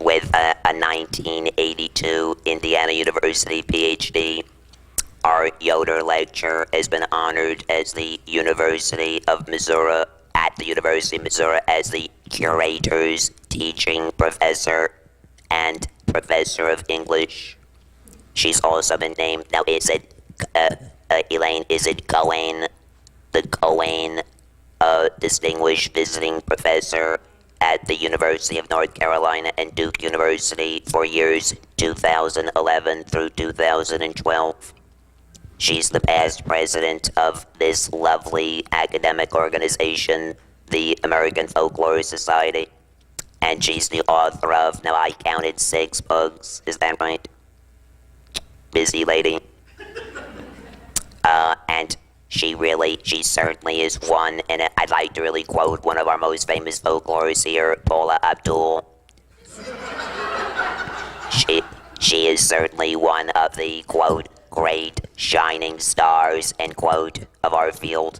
with a 1982 Indiana University PhD. Our Yoder lecture has been honored as the University of Missouri, at the University of Missouri, as the Curator's Teaching Professor and Professor of English. She's also been named, now is it, Elaine, is it Cohen, the Cohen Distinguished Visiting Professor at the University of North Carolina and Duke University for years 2011 through 2012. She's the past president of this lovely academic organization, the American Folklore Society. And she's the author of, now I counted 6 books, is that right? Busy lady. And she certainly is one, and I'd like to really quote one of our most famous folklore seer, Paula Abdul. She is certainly one of the, quote, great shining stars, end quote, of our field.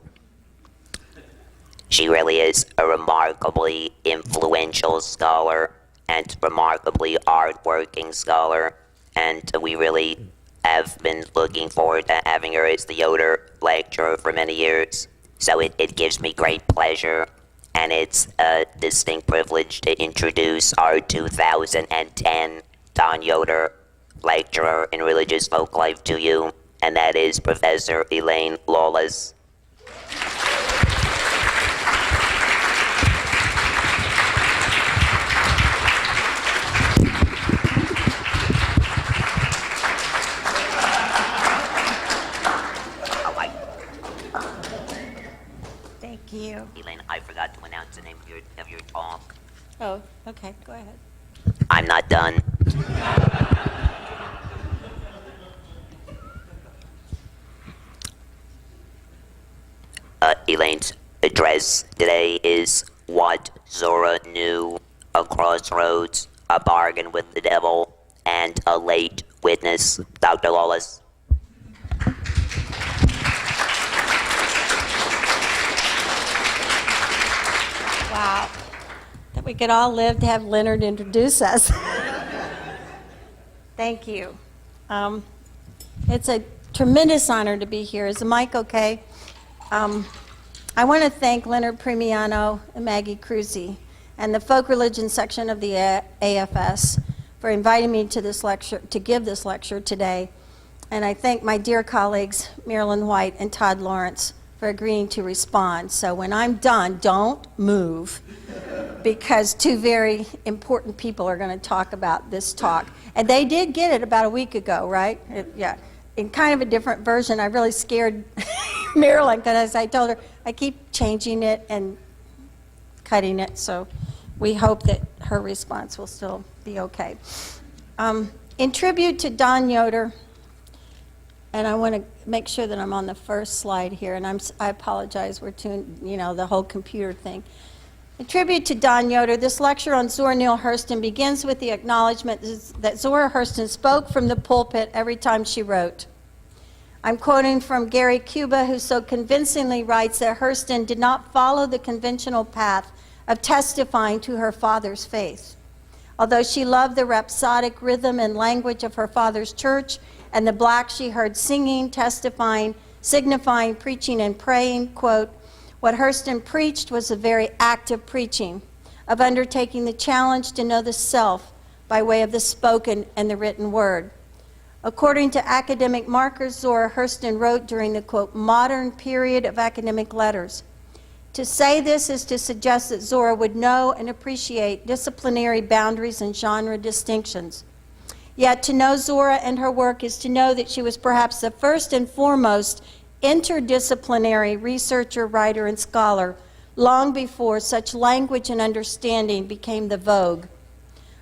She really is a remarkably influential scholar and remarkably hard-working scholar, and we really have been looking forward to having her as the Yoder lecturer for many years. So it gives me great pleasure, and it's a distinct privilege to introduce our 2010 Don Yoder lecturer in religious folk life to you, and that is Professor Elaine Lawless. Thank you. Elaine, I forgot to announce the name of your talk. Oh, okay, go ahead. I'm not done. Elaine's address today is What Zora Knew, a Crossroads, a Bargain with the Devil, and a Late Witness. Dr. Lawless. Wow. That we could all live to have Leonard introduce us. Thank you. It's a tremendous honor to be here. Is the mic okay? I want to thank Leonard Premiano and Maggie Cruzy and the folk religion section of the AFS for inviting me to this lecture, to give this lecture today. And I thank my dear colleagues, Marilyn White and Todd Lawrence, for agreeing to respond. So when I'm done, don't move, because 2 very important people are going to talk about this talk. And they did get it about a week ago, right? Yeah. In kind of a different version. I really scared Marilyn, because I told her I keep changing it and cutting it, so we hope that her response will still be okay. In tribute to Don Yoder, and I want to make sure that I'm on the first slide here, and I apologize, we're the whole computer thing. In tribute to Don Yoder, this lecture on Zora Neale Hurston begins with the acknowledgement that Zora Hurston spoke from the pulpit every time she wrote. I'm quoting from Gary Cuba, who so convincingly writes that Hurston did not follow the conventional path of testifying to her father's faith. Although she loved the rhapsodic rhythm and language of her father's church and the blacks she heard singing, testifying, signifying, preaching, and praying, quote, what Hurston preached was a very active preaching of undertaking the challenge to know the self by way of the spoken and the written word. According to academic markers, Zora Hurston wrote during the, quote, modern period of academic letters. To say this is to suggest that Zora would know and appreciate disciplinary boundaries and genre distinctions. Yet to know Zora and her work is to know that she was perhaps the first and foremost interdisciplinary researcher, writer, and scholar long before such language and understanding became the vogue.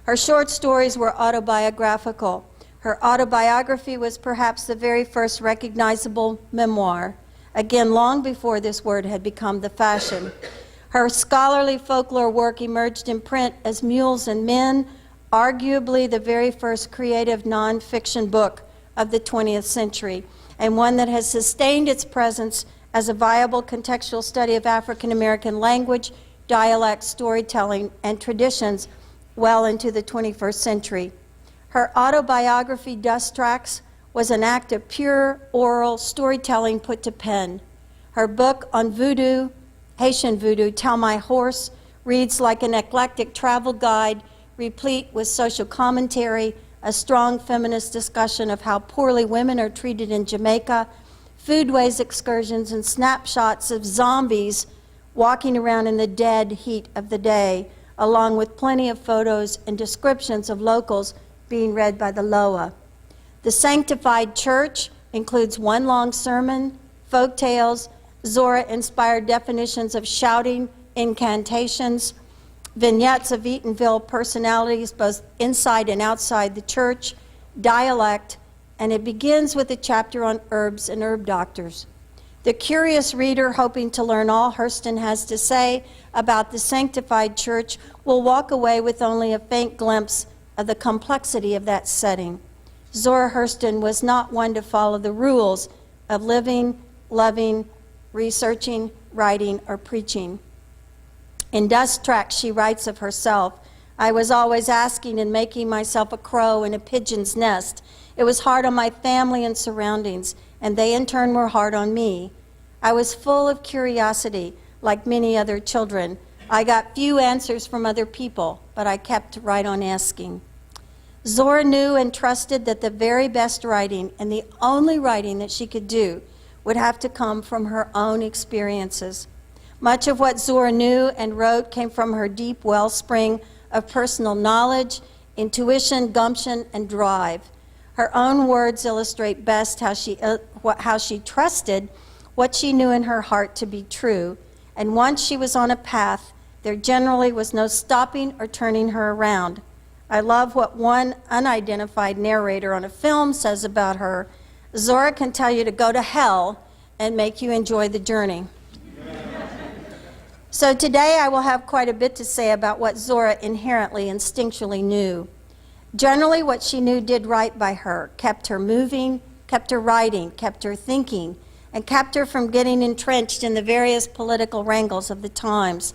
Her short stories were autobiographical. Her autobiography was perhaps the very first recognizable memoir, again long before this word had become the fashion. Her scholarly folklore work emerged in print as Mules and Men, arguably the very first creative nonfiction book of the 20th century, and one that has sustained its presence as a viable contextual study of African American language, dialect, storytelling, and traditions well into the 21st century. Her autobiography, Dust Tracks, was an act of pure oral storytelling put to pen. Her book on voodoo, Haitian voodoo, Tell My Horse, reads like an eclectic travel guide, replete with social commentary, a strong feminist discussion of how poorly women are treated in Jamaica, foodways excursions, and snapshots of zombies walking around in the dead heat of the day, along with plenty of photos and descriptions of locals being read by the Loa. The Sanctified Church includes one long sermon, folk tales, Zora-inspired definitions of shouting, incantations, vignettes of Eatonville personalities both inside and outside the church, dialect, and it begins with a chapter on herbs and herb doctors. The curious reader hoping to learn all Hurston has to say about the Sanctified Church will walk away with only a faint glimpse of the complexity of that setting. Zora Hurston was not one to follow the rules of living, loving, researching, writing, or preaching. In Dust Tracks, she writes of herself, "I was always asking and making myself a crow in a pigeon's nest. It was hard on my family and surroundings, and they in turn were hard on me. I was full of curiosity, like many other children. I got few answers from other people, but I kept right on asking." Zora knew and trusted that the very best writing, and the only writing that she could do, would have to come from her own experiences. Much of what Zora knew and wrote came from her deep wellspring of personal knowledge, intuition, gumption, and drive. Her own words illustrate best how she trusted what she knew in her heart to be true, and once she was on a path, there generally was no stopping or turning her around. I love what one unidentified narrator on a film says about her: "Zora can tell you to go to hell and make you enjoy the journey." So today I will have quite a bit to say about what Zora inherently, instinctually knew. Generally, what she knew did right by her, kept her moving, kept her writing, kept her thinking, and kept her from getting entrenched in the various political wrangles of the times.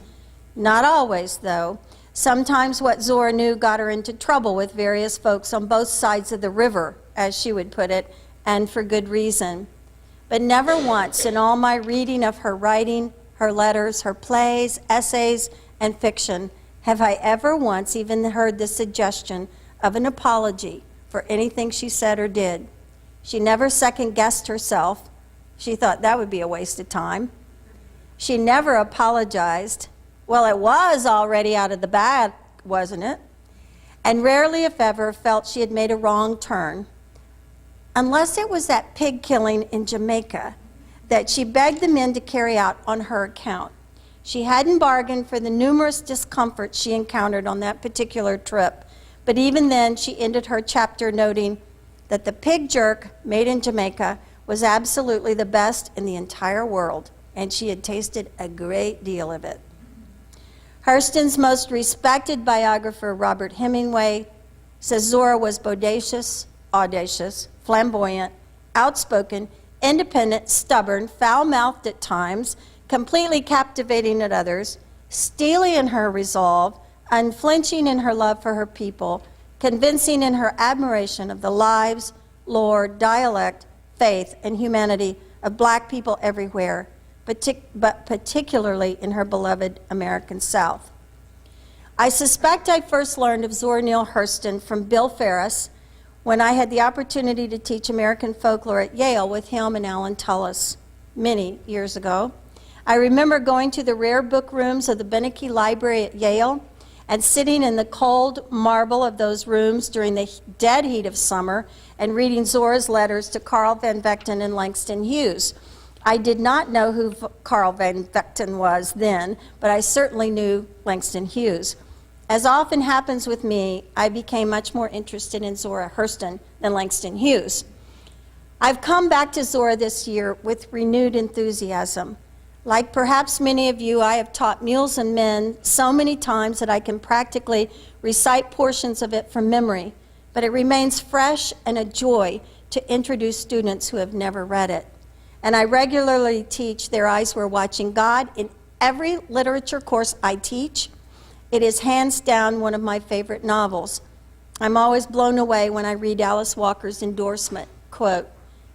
Not always, though. Sometimes what Zora knew got her into trouble with various folks on both sides of the river, as she would put it, and for good reason. But never once in all my reading of her writing, her letters, her plays, essays, and fiction, have I ever once even heard the suggestion of an apology for anything she said or did. She never second-guessed herself. She thought that would be a waste of time. She never apologized. Well, it was already out of the bag, wasn't it? And rarely, if ever, felt she had made a wrong turn. Unless it was that pig killing in Jamaica that she begged the men to carry out on her account. She hadn't bargained for the numerous discomforts she encountered on that particular trip, but even then she ended her chapter noting that the pig jerk made in Jamaica was absolutely the best in the entire world, and she had tasted a great deal of it. Hurston's most respected biographer, Robert Hemingway, says Zora was bodacious, audacious, flamboyant, outspoken, independent, stubborn, foul-mouthed at times, completely captivating at others, steely in her resolve, unflinching in her love for her people, convincing in her admiration of the lives, lore, dialect, faith, and humanity of Black people everywhere, but particularly in her beloved American South. I suspect I first learned of Zora Neale Hurston from Bill Ferris when I had the opportunity to teach American folklore at Yale with him and Alan Tullis many years ago. I remember going to the rare book rooms of the Beneke Library at Yale and sitting in the cold marble of those rooms during the dead heat of summer and reading Zora's letters to Carl Van Vechten and Langston Hughes. I did not know who Carl Van Vechten was then, but I certainly knew Langston Hughes. As often happens with me, I became much more interested in Zora Hurston than Langston Hughes. I've come back to Zora this year with renewed enthusiasm. Like perhaps many of you, I have taught Mules and Men so many times that I can practically recite portions of it from memory, but it remains fresh and a joy to introduce students who have never read it. And I regularly teach Their Eyes Were Watching God in every literature course I teach, It is hands down one of my favorite novels. I'm always blown away when I read Alice Walker's endorsement, quote,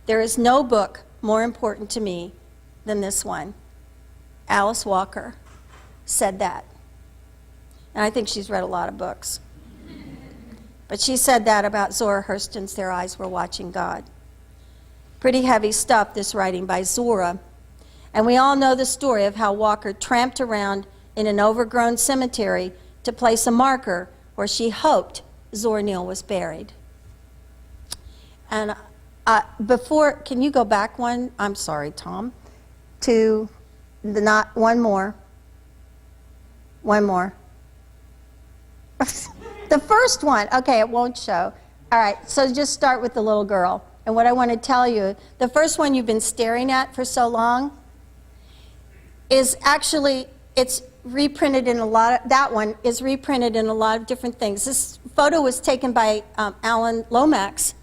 "There is no book more important to me than this one." Alice Walker said that. And I think she's read a lot of books. But she said that about Zora Hurston's Their Eyes Were Watching God. Pretty heavy stuff, this writing by Zora. And we all know the story of how Walker tramped around in an overgrown cemetery to place a marker where she hoped Zora Neale was buried. And before, can you go back one? I'm sorry, Tom. To the not one more. One more. The first one. Okay, it won't show. All right, so just start with the little girl. And what I want to tell you, the first one you've been staring at for so long is actually, it's reprinted in a lot of, that one is reprinted in a lot of different things. This photo was taken by Lomax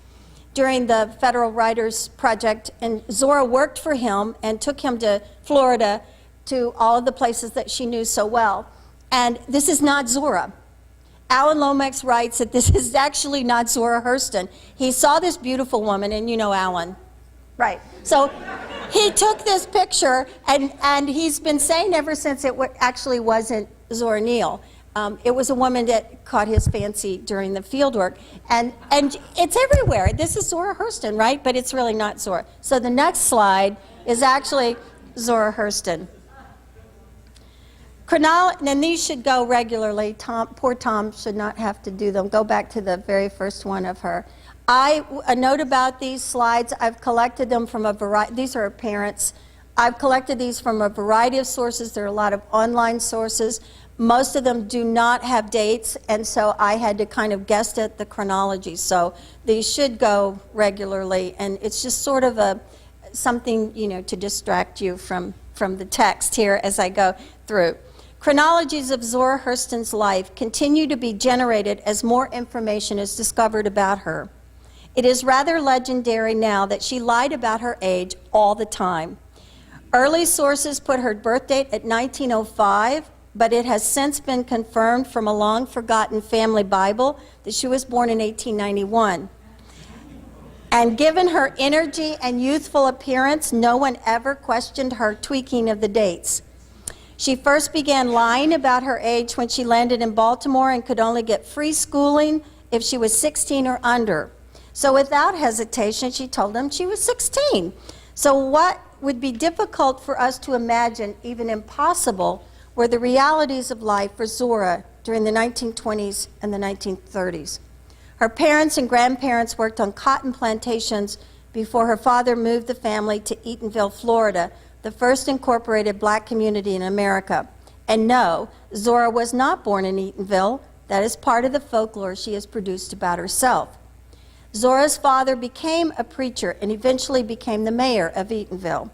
during the Federal Writers Project, and Zora worked for him and took him to Florida, to all of the places that she knew so well. And this is not Zora. Alan Lomax writes that this is actually not Zora Hurston. He saw this beautiful woman, and you know Alan, right? So he took this picture, and he's been saying ever since it actually wasn't Zora Neale. It was a woman that caught his fancy during the field work, and it's everywhere. This is Zora Hurston, right? But it's really not Zora. So the next slide is actually Zora Hurston. And these should go regularly. Poor Tom should not have to do them. Go back to the very first one of her. A note about these slides, I've collected them from a variety, these are her parents. I've collected these from a variety of sources. There are a lot of online sources. Most of them do not have dates, and so I had to kind of guess at the chronology. So these should go regularly, and it's just sort of something, you know, to distract you from the text here as I go through. Chronologies of Zora Hurston's life continue to be generated as more information is discovered about her. It is rather legendary now that she lied about her age all the time. Early sources put her birth date at 1905, but it has since been confirmed from a long-forgotten family Bible that she was born in 1891. And given her energy and youthful appearance, no one ever questioned her tweaking of the dates. She first began lying about her age when she landed in Baltimore and could only get free schooling if she was 16 or under. So without hesitation, she told them she was 16. So what would be difficult for us to imagine, even impossible, were the realities of life for Zora during the 1920s and the 1930s. Her parents and grandparents worked on cotton plantations before her father moved the family to Eatonville, Florida, the first incorporated black community in America. And no, Zora was not born in Eatonville. That is part of the folklore she has produced about herself. Zora's father became a preacher and eventually became the mayor of Eatonville.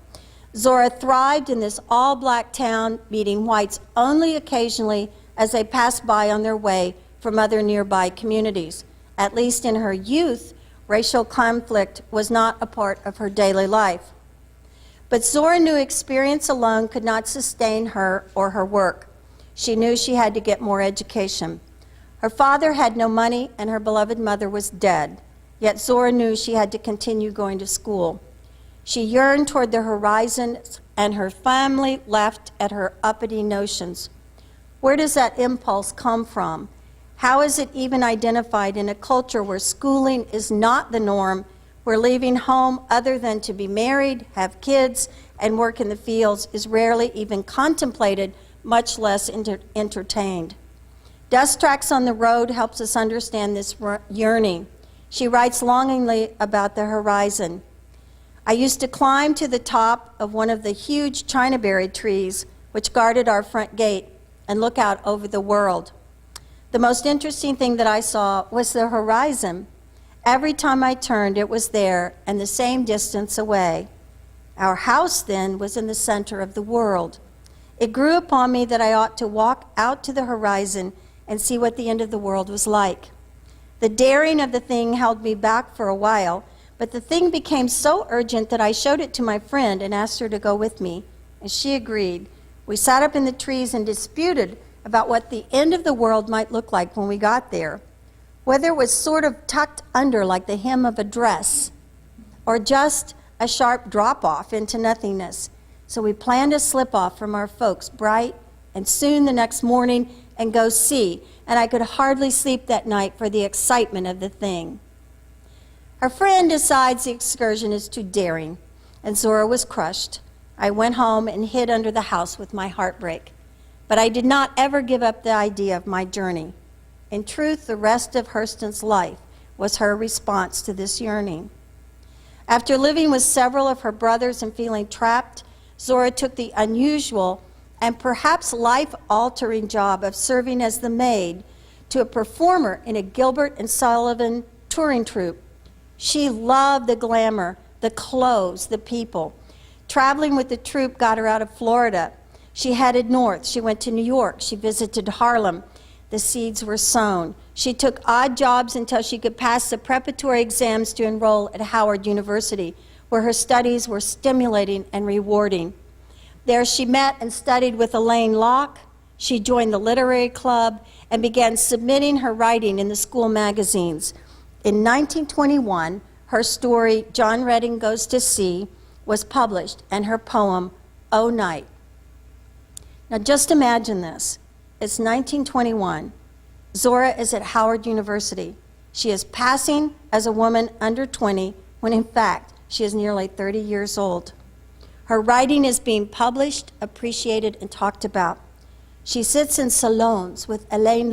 Zora thrived in this all-black town, meeting whites only occasionally as they passed by on their way from other nearby communities. At least in her youth, racial conflict was not a part of her daily life. But Zora knew experience alone could not sustain her or her work. She knew she had to get more education. Her father had no money and her beloved mother was dead, yet Zora knew she had to continue going to school. She yearned toward the horizon, and her family laughed at her uppity notions. Where does that impulse come from? How is it even identified in a culture where schooling is not the norm, where leaving home other than to be married, have kids, and work in the fields is rarely even contemplated, much less entertained? Dust Tracks on the Road helps us understand this yearning. She writes longingly about the horizon. I used to climb to the top of one of the huge chinaberry trees which guarded our front gate and look out over the world. The most interesting thing that I saw was the horizon. Every time I turned, it was there and the same distance away. Our house then was in the center of the world. It grew upon me that I ought to walk out to the horizon and see what the end of the world was like. The daring of the thing held me back for a while, but the thing became so urgent that I showed it to my friend and asked her to go with me, and she agreed. We sat up in the trees and disputed about what the end of the world might look like when we got there, whether it was sort of tucked under like the hem of a dress, or just a sharp drop-off into nothingness. So we planned to slip off from our folks bright and soon the next morning and go see, and I could hardly sleep that night for the excitement of the thing. Her friend decides the excursion is too daring, and Zora was crushed. I went home and hid under the house with my heartbreak. But I did not ever give up the idea of my journey. In truth, the rest of Hurston's life was her response to this yearning. After living with several of her brothers and feeling trapped, Zora took the unusual and perhaps life-altering job of serving as the maid to a performer in a Gilbert and Sullivan touring troupe. She loved the glamour, the clothes, the people. Traveling with the troupe got her out of Florida. She headed north. She went to New York. She visited Harlem. The seeds were sown. She took odd jobs until she could pass the preparatory exams to enroll at Howard University, where her studies were stimulating and rewarding. There she met and studied with Elaine. She joined the literary club and began submitting her writing in the school magazines. In 1921, her story, John Redding Goes to Sea, was published, and her poem, O Night. Now just imagine this. It's 1921. Zora is at Howard University. She is passing as a woman under 20, when in fact, she is nearly 30 years old. Her writing is being published, appreciated, and talked about. She sits in salons with Elaine,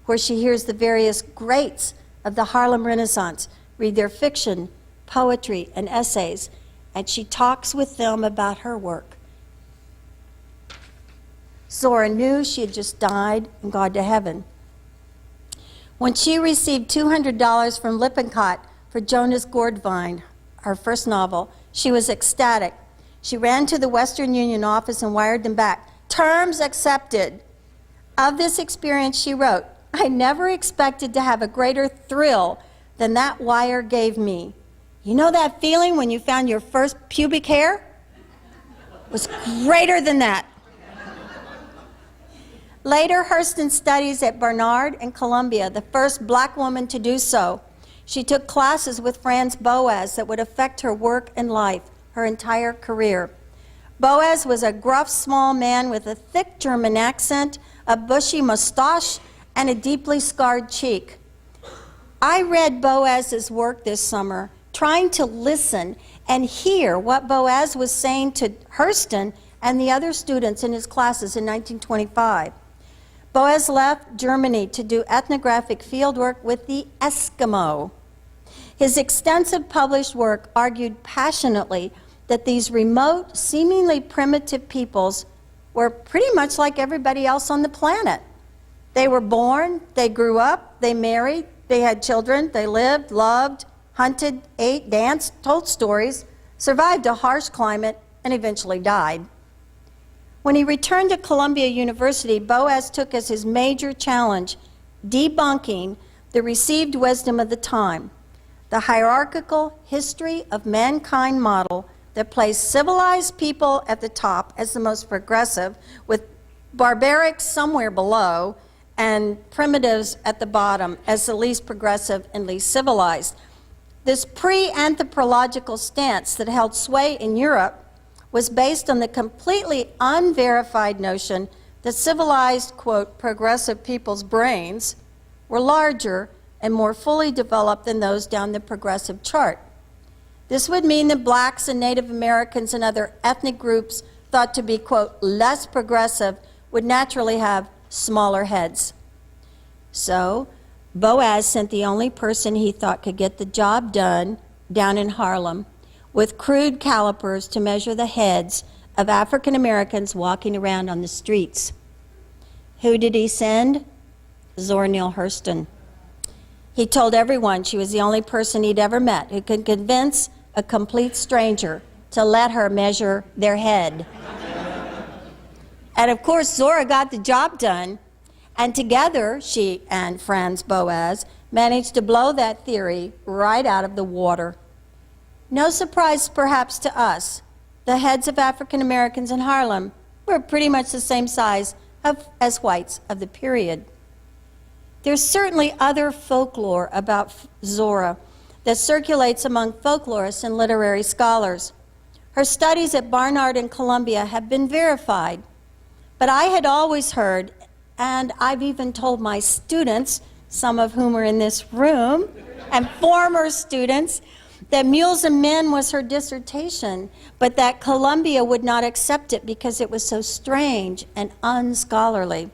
where she hears the various greats of the Harlem Renaissance read their fiction, poetry, and essays, and she talks with them about her work. Zora knew she had just died and gone to heaven. When she received $200 from Lippincott for Jonas Gordvine, her first novel, she was ecstatic. She ran to the Western Union office and wired them back, "Terms accepted." Of this experience, she wrote, "I never expected to have a greater thrill than that wire gave me. You know that feeling when you found your first pubic hair? It was greater than that." Later, Hurston studies at Barnard and Columbia, the first black woman to do so. She took classes with Franz Boas that would affect her work and life, her entire career. Boas was a gruff, small man with a thick German accent, a bushy mustache, and a deeply scarred cheek. I read Boas's work this summer, trying to listen and hear what Boas was saying to Hurston and the other students in his classes in 1925. Boas left Germany to do ethnographic fieldwork with the Eskimo. His extensive published work argued passionately that these remote, seemingly primitive peoples were pretty much like everybody else on the planet. They were born, they grew up, they married, they had children, they lived, loved, hunted, ate, danced, told stories, survived a harsh climate, and eventually died. When he returned to Columbia University, Boas took as his major challenge debunking the received wisdom of the time, the hierarchical history of mankind model that placed civilized people at the top as the most progressive, with barbarics somewhere below, and primitives at the bottom as the least progressive and least civilized. This pre-anthropological stance that held sway in Europe was based on the completely unverified notion that civilized, quote, progressive people's brains were larger and more fully developed than those down the progressive chart. This would mean that blacks and Native Americans and other ethnic groups thought to be, quote, less progressive would naturally have smaller heads. So Boas sent the only person he thought could get the job done down in Harlem with crude calipers to measure the heads of African Americans walking around on the streets. Who did he send? Zora Neale Hurston. He told everyone she was the only person he'd ever met who could convince a complete stranger to let her measure their head. And of course, Zora got the job done, and together, she and Franz Boas managed to blow that theory right out of the water. No surprise, perhaps, to us. The heads of African Americans in Harlem were pretty much the same size as whites of the period. There's certainly other folklore about Zora that circulates among folklorists and literary scholars. Her studies at Barnard and Columbia have been verified, but I had always heard, and I've even told my students, some of whom are in this room, and former students, that Mules and Men was her dissertation, but that Columbia would not accept it because it was so strange and unscholarly.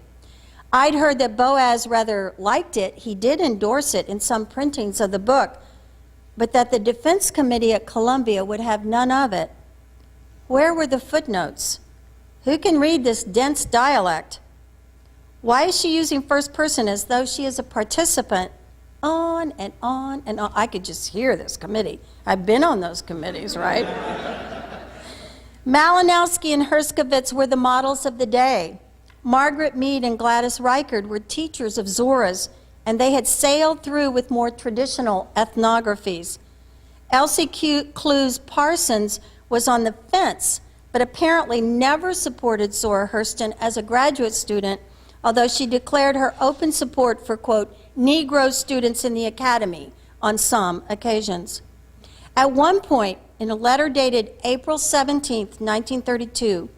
I'd heard that Boas rather liked it. He did endorse it in some printings of the book, but that the defense committee at Columbia would have none of it. Where were the footnotes? Who can read this dense dialect? Why is she using first person as though she is a participant? On and on and on. I could just hear this committee. I've been on those committees, right? Malinowski and Herskovitz were the models of the day. Margaret Mead and Gladys Reichard were teachers of Zoras, and they had sailed through with more traditional ethnographies. Elsie Clues Parsons was on the fence, but apparently never supported Zora Hurston as a graduate student, although she declared her open support for, quote, Negro students in the academy on some occasions. At one point, in a letter dated April 17, 1932,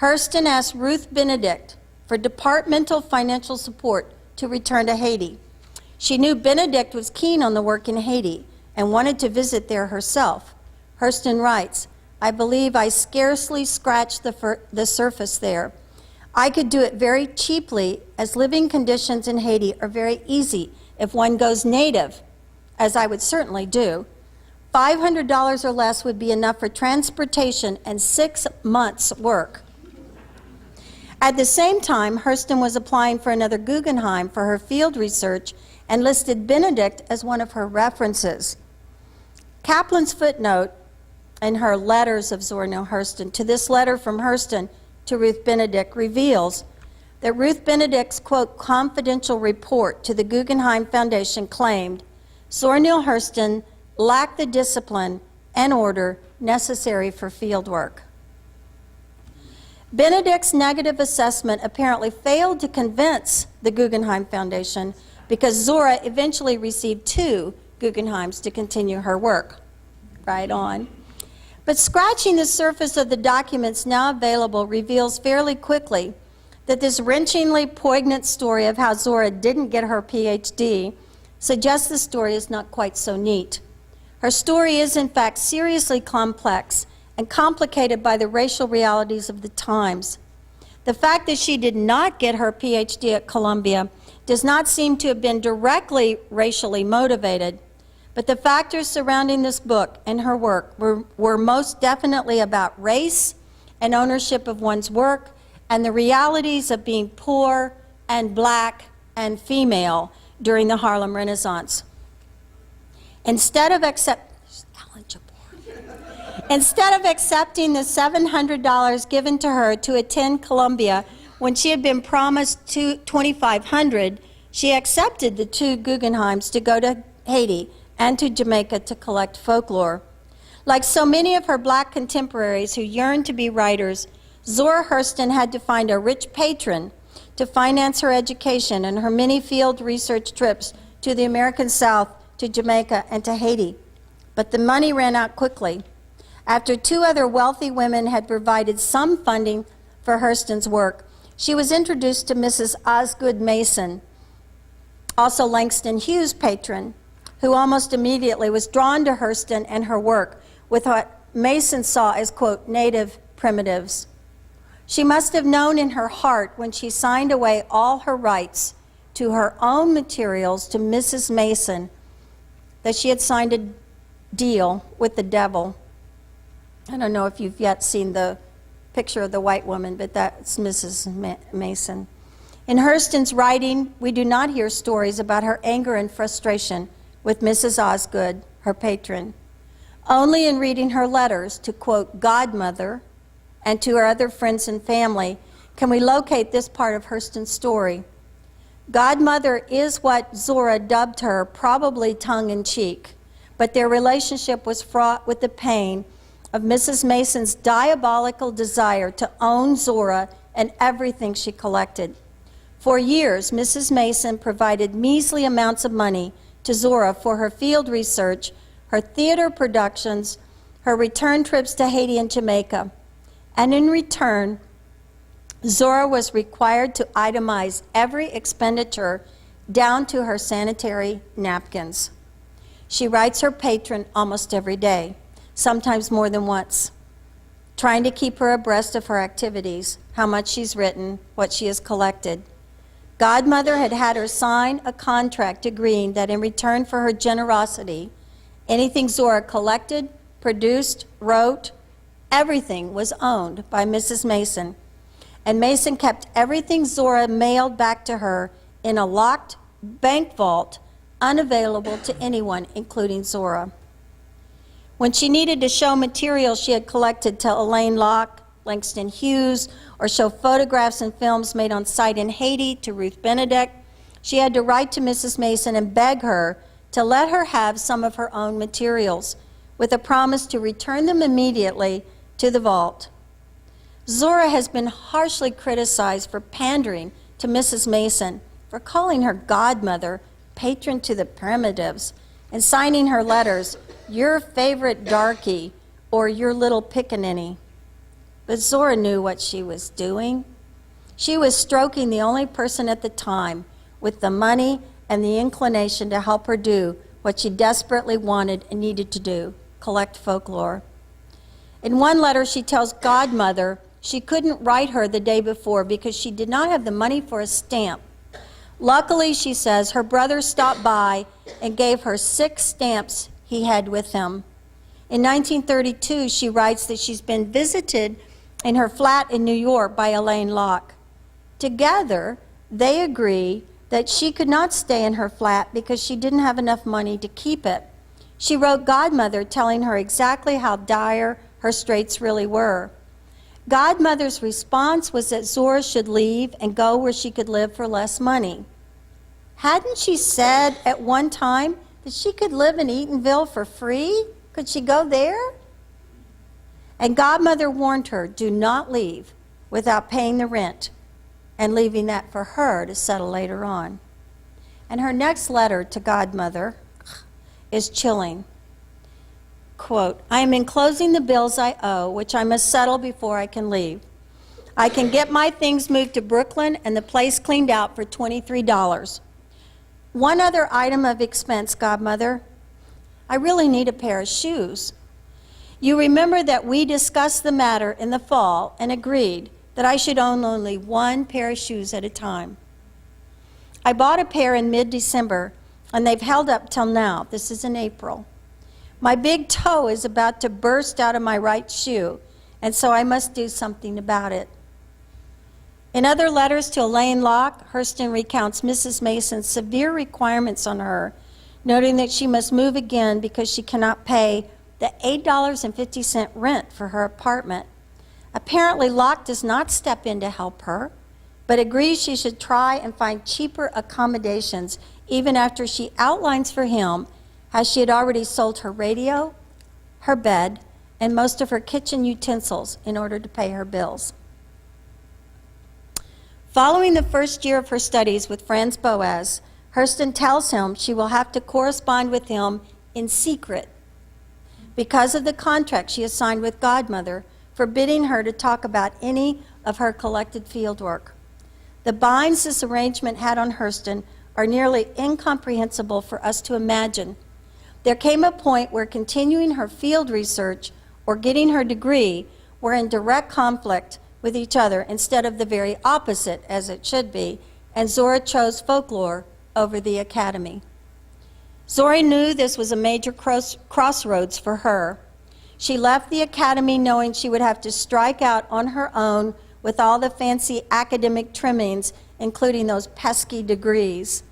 Hurston asked Ruth Benedict for departmental financial support to return to Haiti. She knew Benedict was keen on the work in Haiti and wanted to visit there herself. Hurston writes, I believe I scarcely scratched the surface there. I could do it very cheaply, as living conditions in Haiti are very easy if one goes native, as I would certainly do. $500 or less would be enough for transportation and 6 months' work. At the same time, Hurston was applying for another Guggenheim for her field research and listed Benedict as one of her references. Kaplan's footnote in her letters of Zora Neale Hurston to this letter from Hurston to Ruth Benedict reveals that Ruth Benedict's, quote, confidential report to the Guggenheim Foundation claimed Zora Neale Hurston lacked the discipline and order necessary for field work. Benedict's negative assessment apparently failed to convince the Guggenheim Foundation because Zora eventually received 2 Guggenheims to continue her work. Right on. But scratching the surface of the documents now available reveals fairly quickly that this wrenchingly poignant story of how Zora didn't get her PhD suggests the story is not quite so neat. Her story is, in fact, seriously complex and complicated by the racial realities of the times. The fact that she did not get her PhD at Columbia does not seem to have been directly racially motivated, but the factors surrounding this book and her work were most definitely about race and ownership of one's work and the realities of being poor and black and female during the Harlem Renaissance. Instead of accepting the $700 given to her to attend Columbia when she had been promised $2,500, she accepted the 2 Guggenheims to go to Haiti and to Jamaica to collect folklore. Like so many of her black contemporaries who yearned to be writers, Zora Hurston had to find a rich patron to finance her education and her many field research trips to the American South, to Jamaica, and to Haiti. But the money ran out quickly. After 2 other wealthy women had provided some funding for Hurston's work, she was introduced to Mrs. Osgood Mason, also Langston Hughes' patron, who almost immediately was drawn to Hurston and her work with what Mason saw as, quote, native primitives. She must have known in her heart when she signed away all her rights to her own materials to Mrs. Mason that she had signed a deal with the devil. I don't know if you've yet seen the picture of the white woman, but that's Mrs. Mason. In Hurston's writing, we do not hear stories about her anger and frustration with Mrs. Osgood, her patron. Only in reading her letters to, quote, godmother, and to her other friends and family, can we locate this part of Hurston's story. Godmother is what Zora dubbed her, probably tongue-in-cheek, but their relationship was fraught with the pain of Mrs. Mason's diabolical desire to own Zora and everything she collected. For years, Mrs. Mason provided measly amounts of money to Zora for her field research, her theater productions, her return trips to Haiti and Jamaica. And in return, Zora was required to itemize every expenditure down to her sanitary napkins. She writes her patron almost every day, sometimes more than once, trying to keep her abreast of her activities, how much she's written, what she has collected. Godmother had had her sign a contract agreeing that in return for her generosity, anything Zora collected, produced, wrote, everything was owned by Mrs. Mason. And Mason kept everything Zora mailed back to her in a locked bank vault, unavailable to anyone, including Zora. When she needed to show material she had collected to Elaine Locke, Langston Hughes, or show photographs and films made on site in Haiti to Ruth Benedict, she had to write to Mrs. Mason and beg her to let her have some of her own materials, with a promise to return them immediately to the vault. Zora has been harshly criticized for pandering to Mrs. Mason, for calling her godmother patron to the primitives, and signing her letters, "Your favorite darky," or "Your little pickaninny." But Zora knew what she was doing. She was stroking the only person at the time with the money and the inclination to help her do what she desperately wanted and needed to do, collect folklore. In one letter, she tells Godmother she couldn't write her the day before because she did not have the money for a stamp. Luckily, she says, her brother stopped by and gave her 6 stamps he had with him. In 1932, she writes that she's been visited in her flat in New York by Elaine Locke. Together, they agree that she could not stay in her flat because she didn't have enough money to keep it. She wrote Godmother telling her exactly how dire her straits really were. Godmother's response was that Zora should leave and go where she could live for less money. Hadn't she said at one time that she could live in Eatonville for free? Could she go there? And Godmother warned her, do not leave without paying the rent, and leaving that for her to settle later on. And her next letter to Godmother is chilling. Quote, "I am enclosing the bills I owe, which I must settle before I can leave. I can get my things moved to Brooklyn and the place cleaned out for $23. One other item of expense, Godmother. I really need a pair of shoes. You remember that we discussed the matter in the fall and agreed that I should own only one pair of shoes at a time. I bought a pair in mid-December, and they've held up till now. This is in April. My big toe is about to burst out of my right shoe, and so I must do something about it." In other letters to Elaine Locke, Hurston recounts Mrs. Mason's severe requirements on her, noting that she must move again because she cannot pay the $8.50 rent for her apartment. Apparently, Locke does not step in to help her, but agrees she should try and find cheaper accommodations even after she outlines for him how she had already sold her radio, her bed, and most of her kitchen utensils in order to pay her bills. Following the first year of her studies with Franz Boas, Hurston tells him she will have to correspond with him in secret because of the contract she has signed with Godmother, forbidding her to talk about any of her collected fieldwork. The binds this arrangement had on Hurston are nearly incomprehensible for us to imagine. There came a point where continuing her field research or getting her degree were in direct conflict with each other instead of the very opposite, as it should be, and Zora chose folklore over the academy. Zora knew this was a major crossroads for her. She left the academy knowing she would have to strike out on her own with all the fancy academic trimmings, including those pesky degrees.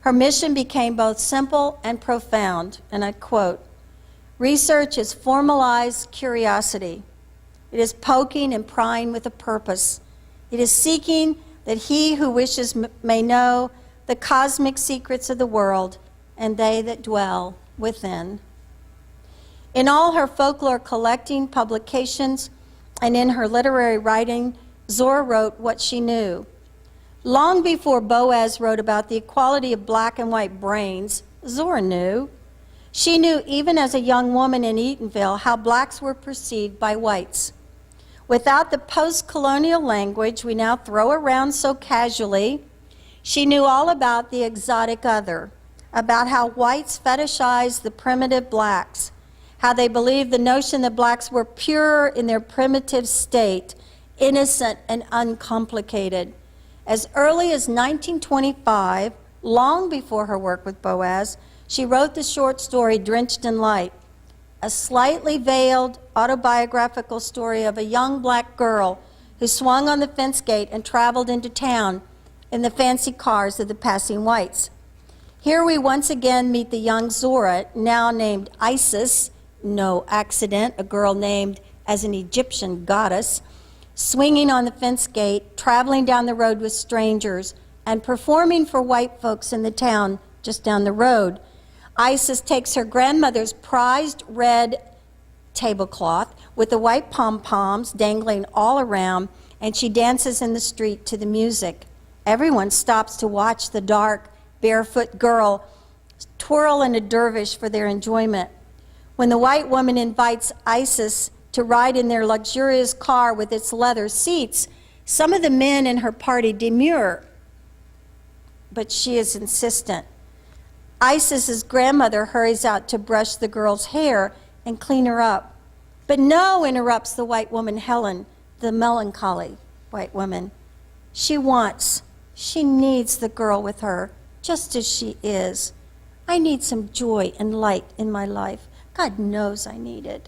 Her mission became both simple and profound, and I quote, "Research is formalized curiosity. It is poking and prying with a purpose. It is seeking that he who wishes may know the cosmic secrets of the world and they that dwell within." In all her folklore collecting, publications, and in her literary writing, Zora wrote what she knew. Long before Boas wrote about the equality of black and white brains, Zora knew. She knew even as a young woman in Eatonville how blacks were perceived by whites. Without the post-colonial language we now throw around so casually, she knew all about the exotic other, about how whites fetishized the primitive blacks, how they believed the notion that blacks were pure in their primitive state, innocent and uncomplicated. As early as 1925, long before her work with Boas, she wrote the short story Drenched in Light, a slightly veiled autobiographical story of a young black girl who swung on the fence gate and traveled into town in the fancy cars of the passing whites. Here we once again meet the young Zora, now named Isis, no accident, a girl named as an Egyptian goddess, swinging on the fence gate, traveling down the road with strangers, and performing for white folks in the town just down the road. Isis takes her grandmother's prized red tablecloth with the white pom-poms dangling all around, and she dances in the street to the music. Everyone stops to watch the dark, barefoot girl twirl in a dervish for their enjoyment. When the white woman invites Isis to ride in their luxurious car with its leather seats, some of the men in her party demur, but she is insistent. Isis's grandmother hurries out to brush the girl's hair and clean her up. But no, interrupts the white woman Helen, the melancholy white woman. She needs the girl with her, just as she is. I need some joy and light in my life. God knows I need it.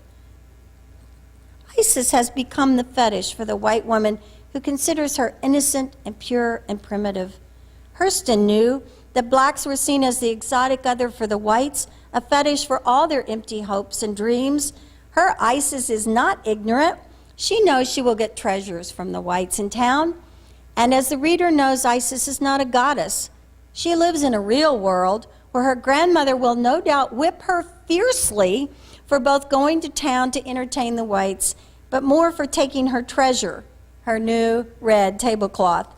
Isis has become the fetish for the white woman who considers her innocent and pure and primitive. Hurston knew that blacks were seen as the exotic other for the whites, a fetish for all their empty hopes and dreams. Her Isis is not ignorant. She knows she will get treasures from the whites in town. And as the reader knows, Isis is not a goddess. She lives in a real world where her grandmother will no doubt whip her fiercely for both going to town to entertain the whites, but more for taking her treasure, her new red tablecloth.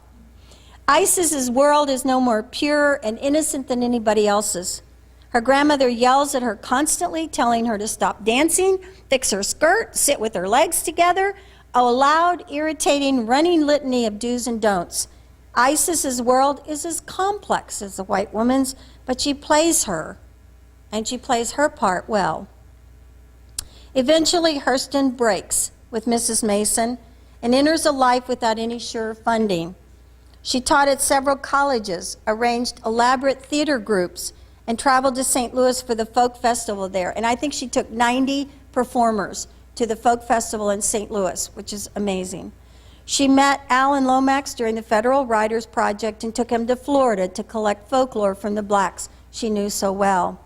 Isis's world is no more pure and innocent than anybody else's. Her grandmother yells at her constantly, telling her to stop dancing, fix her skirt, sit with her legs together, a loud, irritating, running litany of do's and don'ts. Isis's world is as complex as the white woman's, but she plays her, and she plays her part well. Eventually, Hurston breaks with Mrs. Mason and enters a life without any sure funding. She taught at several colleges, arranged elaborate theater groups, and traveled to St. Louis for the folk festival there. And I think she took 90 performers to the folk festival in St. Louis, which is amazing. She met Alan Lomax during the Federal Writers Project and took him to Florida to collect folklore from the blacks she knew so well.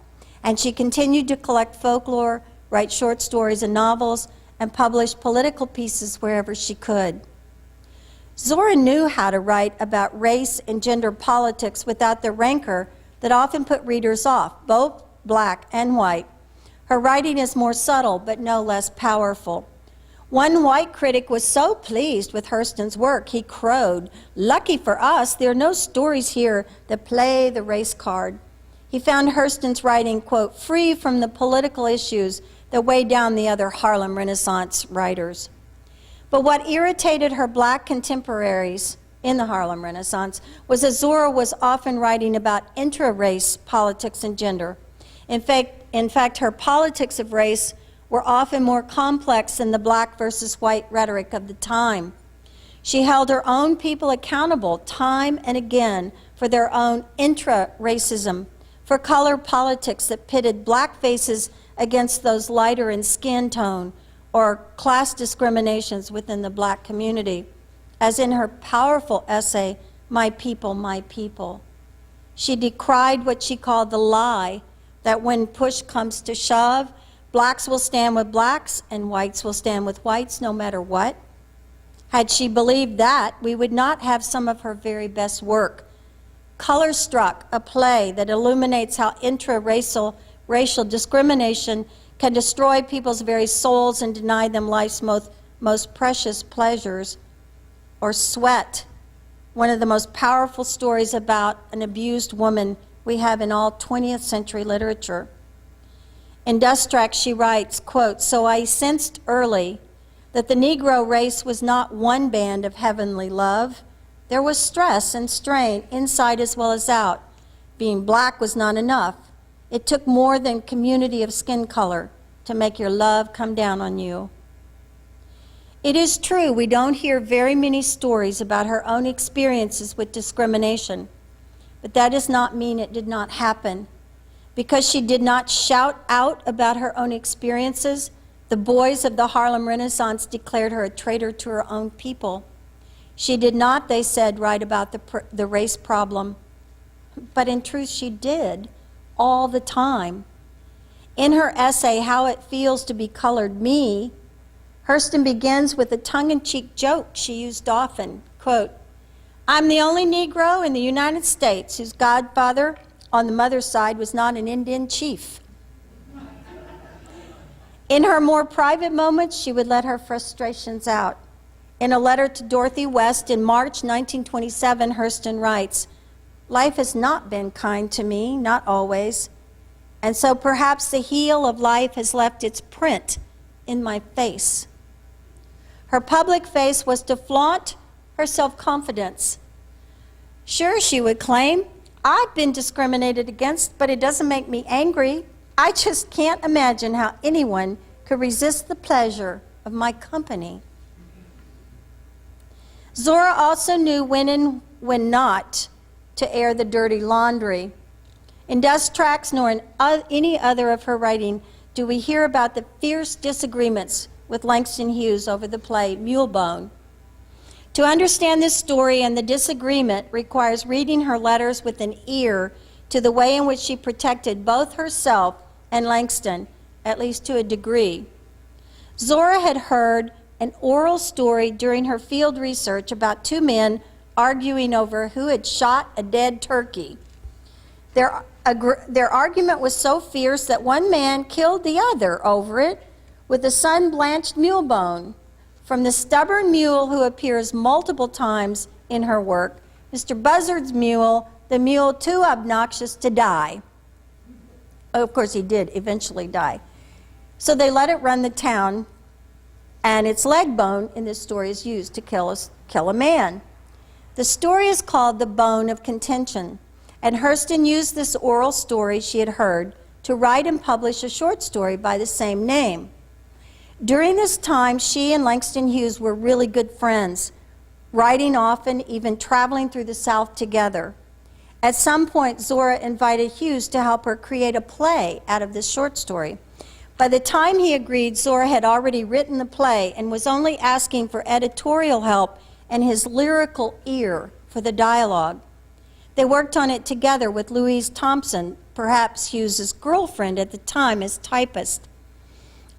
And she continued to collect folklore, write short stories and novels, and publish political pieces wherever she could. Zora knew how to write about race and gender politics without the rancor that often put readers off, both black and white. Her writing is more subtle, but no less powerful. One white critic was so pleased with Hurston's work, he crowed, "Lucky for us, there are no stories here that play the race card." He found Hurston's writing, quote, free from the political issues that weigh down the other Harlem Renaissance writers. But what irritated her black contemporaries in the Harlem Renaissance was that Zora was often writing about intra-race politics and gender. In fact, her politics of race were often more complex than the black versus white rhetoric of the time. She held her own people accountable time and again for their own intra-racism, for color politics that pitted black faces against those lighter in skin tone, or class discriminations within the black community, as in her powerful essay, My People, My People. She decried what she called the lie that when push comes to shove, blacks will stand with blacks and whites will stand with whites no matter what. Had she believed that, we would not have some of her very best work. Color Struck, a play that illuminates how intra-racial discrimination can destroy people's very souls and deny them life's most precious pleasures. or Sweat, one of the most powerful stories about an abused woman we have in all 20th century literature. In Dust Tracks, she writes, quote, "So I sensed early that the Negro race was not one band of heavenly love. There was stress and strain inside as well as out. Being black was not enough. It took more than community of skin color to make your love come down on you." It is true we don't hear very many stories about her own experiences with discrimination, but that does not mean it did not happen. Because she did not shout out about her own experiences, the boys of the Harlem Renaissance declared her a traitor to her own people. She did not, they said, write about the race problem, but in truth she did, all the time. In her essay, How It Feels to Be Colored Me, Hurston begins with a tongue-in-cheek joke she used often, quote, "I'm the only Negro in the United States whose godfather on the mother's side was not an Indian chief." In her more private moments, she would let her frustrations out. In a letter to Dorothy West in March 1927, Hurston writes, "Life has not been kind to me, not always, and so perhaps the heel of life has left its print in my face." Her public face was to flaunt her self-confidence. Sure, she would claim, "I've been discriminated against, but it doesn't make me angry. I just can't imagine how anyone could resist the pleasure of my company." Zora also knew when and when not to air the dirty laundry. In Dust Tracks nor in any other of her writing do we hear about the fierce disagreements with Langston Hughes over the play Mule Bone. To understand this story and the disagreement requires reading her letters with an ear to the way in which she protected both herself and Langston, at least to a degree. Zora had heard an oral story during her field research about two men arguing over who had shot a dead turkey. Their argument was so fierce that one man killed the other over it with a sun-blanched mule bone. From the stubborn mule who appears multiple times in her work, Mr. Buzzard's mule, the mule too obnoxious to die. Oh, of course, he did eventually die. So they let it run the town, and its leg bone in this story is used to kill a man. The story is called The Bone of Contention, and Hurston used this oral story she had heard to write and publish a short story by the same name. During this time, she and Langston Hughes were really good friends, writing often, even traveling through the South together. At some point, Zora invited Hughes to help her create a play out of this short story. By the time he agreed, Zora had already written the play and was only asking for editorial help and his lyrical ear for the dialogue. They worked on it together with Louise Thompson, perhaps Hughes's girlfriend at the time, as typist.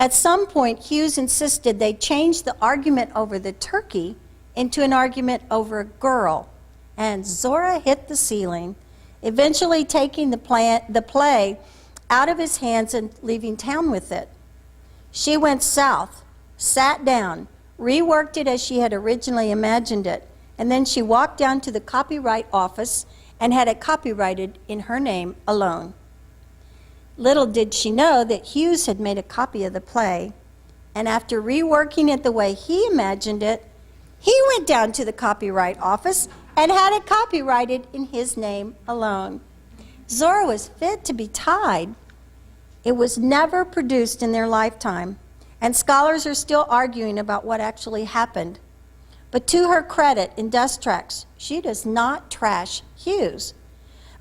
At some point, Hughes insisted they change the argument over the turkey into an argument over a girl, and Zora hit the ceiling, eventually taking the play out of his hands and leaving town with it. She went south, sat down, reworked it as she had originally imagined it, and then she walked down to the copyright office and had it copyrighted in her name alone. Little did she know that Hughes had made a copy of the play, and after reworking it the way he imagined it, he went down to the copyright office and had it copyrighted in his name alone. Zora was fit to be tied. It was never produced in their lifetime, and scholars are still arguing about what actually happened. But to her credit, in Dust Tracks, she does not trash Hughes.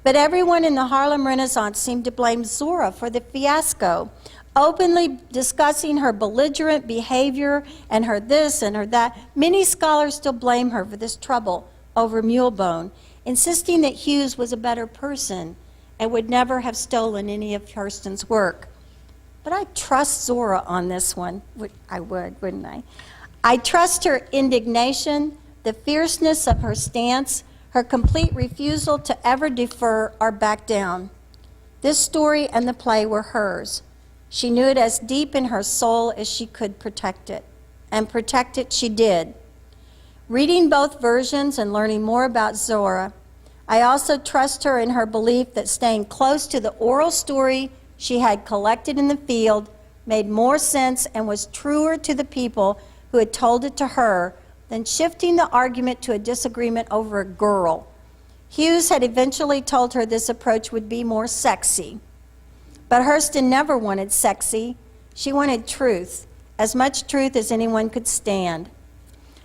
But everyone in the Harlem Renaissance seemed to blame Zora for the fiasco, openly discussing her belligerent behavior and her this and her that. Many scholars still blame her for this trouble over Mule Bone, insisting that Hughes was a better person and would never have stolen any of Hurston's work. But I trust Zora on this one. I would, wouldn't I? I trust her indignation, the fierceness of her stance, her complete refusal to ever defer or back down. This story and the play were hers. She knew it as deep in her soul as she could protect it, and protect it she did. Reading both versions and learning more about Zora, I also trust her in her belief that staying close to the oral story she had collected in the field made more sense and was truer to the people who had told it to her than shifting the argument to a disagreement over a girl. Hughes had eventually told her this approach would be more sexy. But Hurston never wanted sexy. She wanted truth, as much truth as anyone could stand.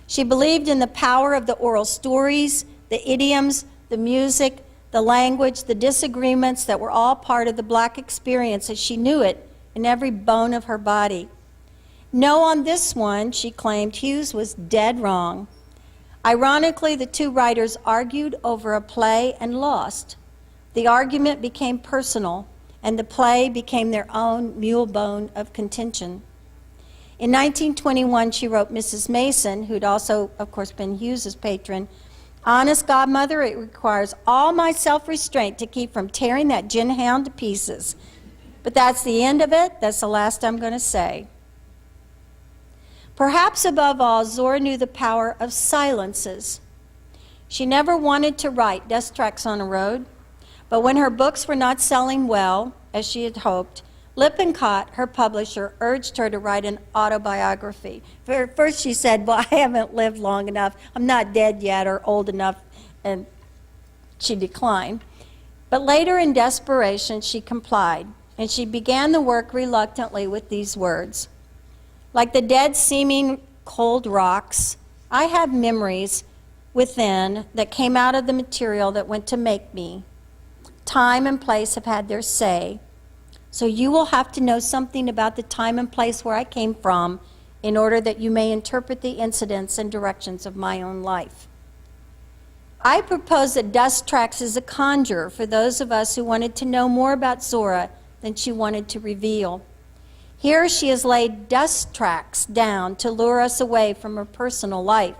She believed in the power of the oral stories, the idioms, the music, the language, the disagreements that were all part of the Black experience as she knew it in every bone of her body. No, on this one, she claimed, Hughes was dead wrong. Ironically, the two writers argued over a play and lost. The argument became personal, and the play became their own mule bone of contention. In 1921, she wrote Mrs. Mason, who'd also, of course, been Hughes's patron, "Honest godmother, it requires all my self-restraint to keep from tearing that gin hound to pieces." But that's the end of it. That's the last I'm going to say. Perhaps above all, Zora knew the power of silences. She never wanted to write dust tracks on a road, but when her books were not selling well, as she had hoped, Lippincott, her publisher, urged her to write an autobiography. First she said, well, I haven't lived long enough, I'm not dead yet or old enough, and she declined. But later in desperation, she complied, and she began the work reluctantly with these words. Like the dead seeming cold rocks, I have memories within that came out of the material that went to make me. Time and place have had their say. So you will have to know something about the time and place where I came from in order that you may interpret the incidents and directions of my own life. I propose that Dust Tracks is a conjure for those of us who wanted to know more about Zora than she wanted to reveal. Here she has laid dust tracks down to lure us away from her personal life.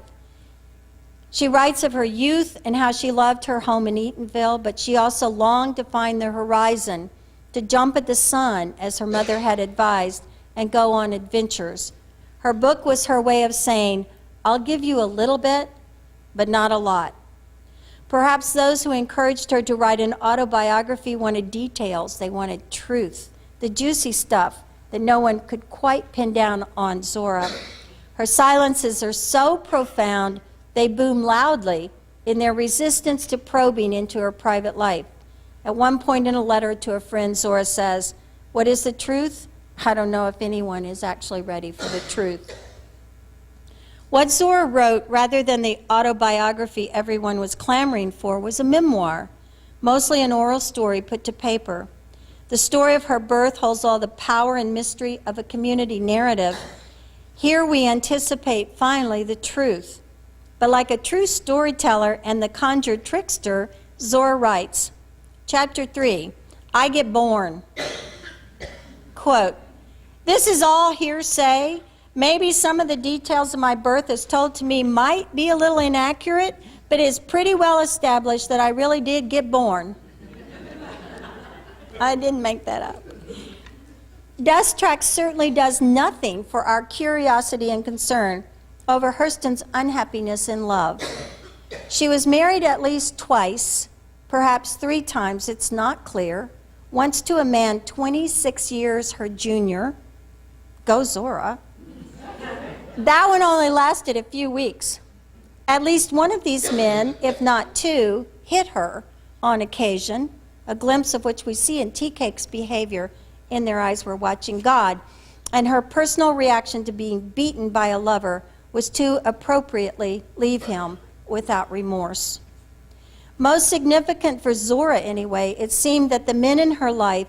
She writes of her youth and how she loved her home in Eatonville, but she also longed to find the horizon, to jump at the sun, as her mother had advised, and go on adventures. Her book was her way of saying, I'll give you a little bit, but not a lot. Perhaps those who encouraged her to write an autobiography wanted details. They wanted truth, the juicy stuff that no one could quite pin down on Zora. Her silences are so profound, they boom loudly in their resistance to probing into her private life. At one point in a letter to a friend, Zora says, what is the truth? I don't know if anyone is actually ready for the truth. What Zora wrote, rather than the autobiography everyone was clamoring for, was a memoir, mostly an oral story put to paper. The story of her birth holds all the power and mystery of a community narrative. Here we anticipate, finally, the truth. But like a true storyteller and the conjured trickster, Zora writes, Chapter 3, I Get Born. Quote, this is all hearsay. Maybe some of the details of my birth as told to me might be a little inaccurate, but it's pretty well established that I really did get born. I didn't make that up. Dust Tracks certainly does nothing for our curiosity and concern over Hurston's unhappiness in love. She was married at least twice, perhaps 3 times, it's not clear. Once to a man 26 years her junior. Go Zora. That one only lasted a few weeks. At least one of these men, if not 2, hit her on occasion, a glimpse of which we see in Tea Cake's behavior. In their eyes were watching God, and her personal reaction to being beaten by a lover was to appropriately leave him without remorse. Most significant for Zora, anyway, it seemed that the men in her life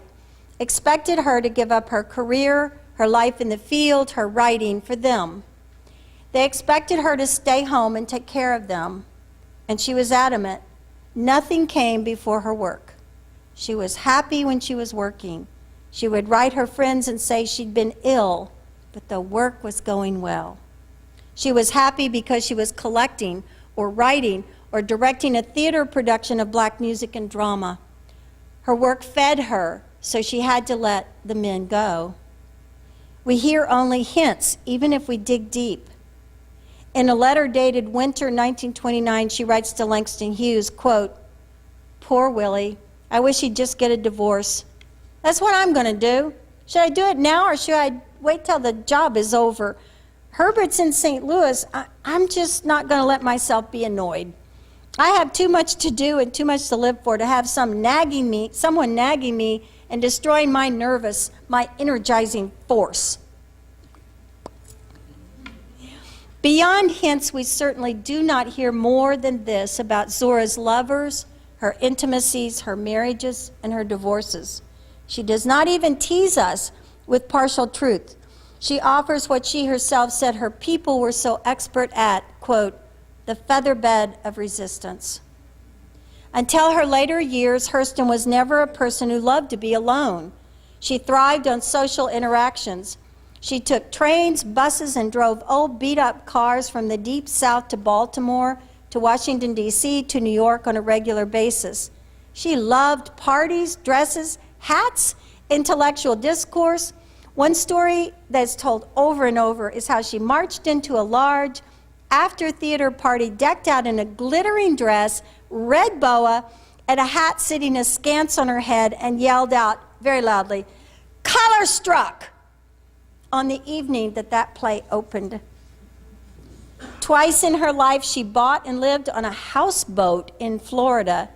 expected her to give up her career, her life in the field, her writing for them. They expected her to stay home and take care of them, and she was adamant. Nothing came before her work. She was happy when she was working. She would write her friends and say she'd been ill, but the work was going well. She was happy because she was collecting or writing or directing a theater production of black music and drama. Her work fed her, so she had to let the men go. We hear only hints, even if we dig deep. In a letter dated winter 1929, she writes to Langston Hughes, quote, "Poor Willie, I wish he'd just get a divorce. That's what I'm going to do. Should I do it now or should I wait till the job is over? Herbert's in St. Louis. I'm just not going to let myself be annoyed. I have too much to do and too much to live for to have someone nagging me and destroying my energizing force." Beyond hints, we certainly do not hear more than this about Zora's lovers, her intimacies, her marriages, and her divorces. She does not even tease us with partial truth. She offers what she herself said her people were so expert at, quote, "the featherbed of resistance." Until her later years, Hurston was never a person who loved to be alone. She thrived on social interactions. She took trains, buses, and drove old beat-up cars from the deep south to Baltimore, to Washington, D.C., to New York on a regular basis. She loved parties, dresses, hats, intellectual discourse. One story that's told over and over is how she marched into a large after-theater party decked out in a glittering dress, red boa, and a hat sitting askance on her head, and yelled out very loudly, "Color struck!" on the evening that play opened. Twice in her life, she bought and lived on a houseboat in Florida,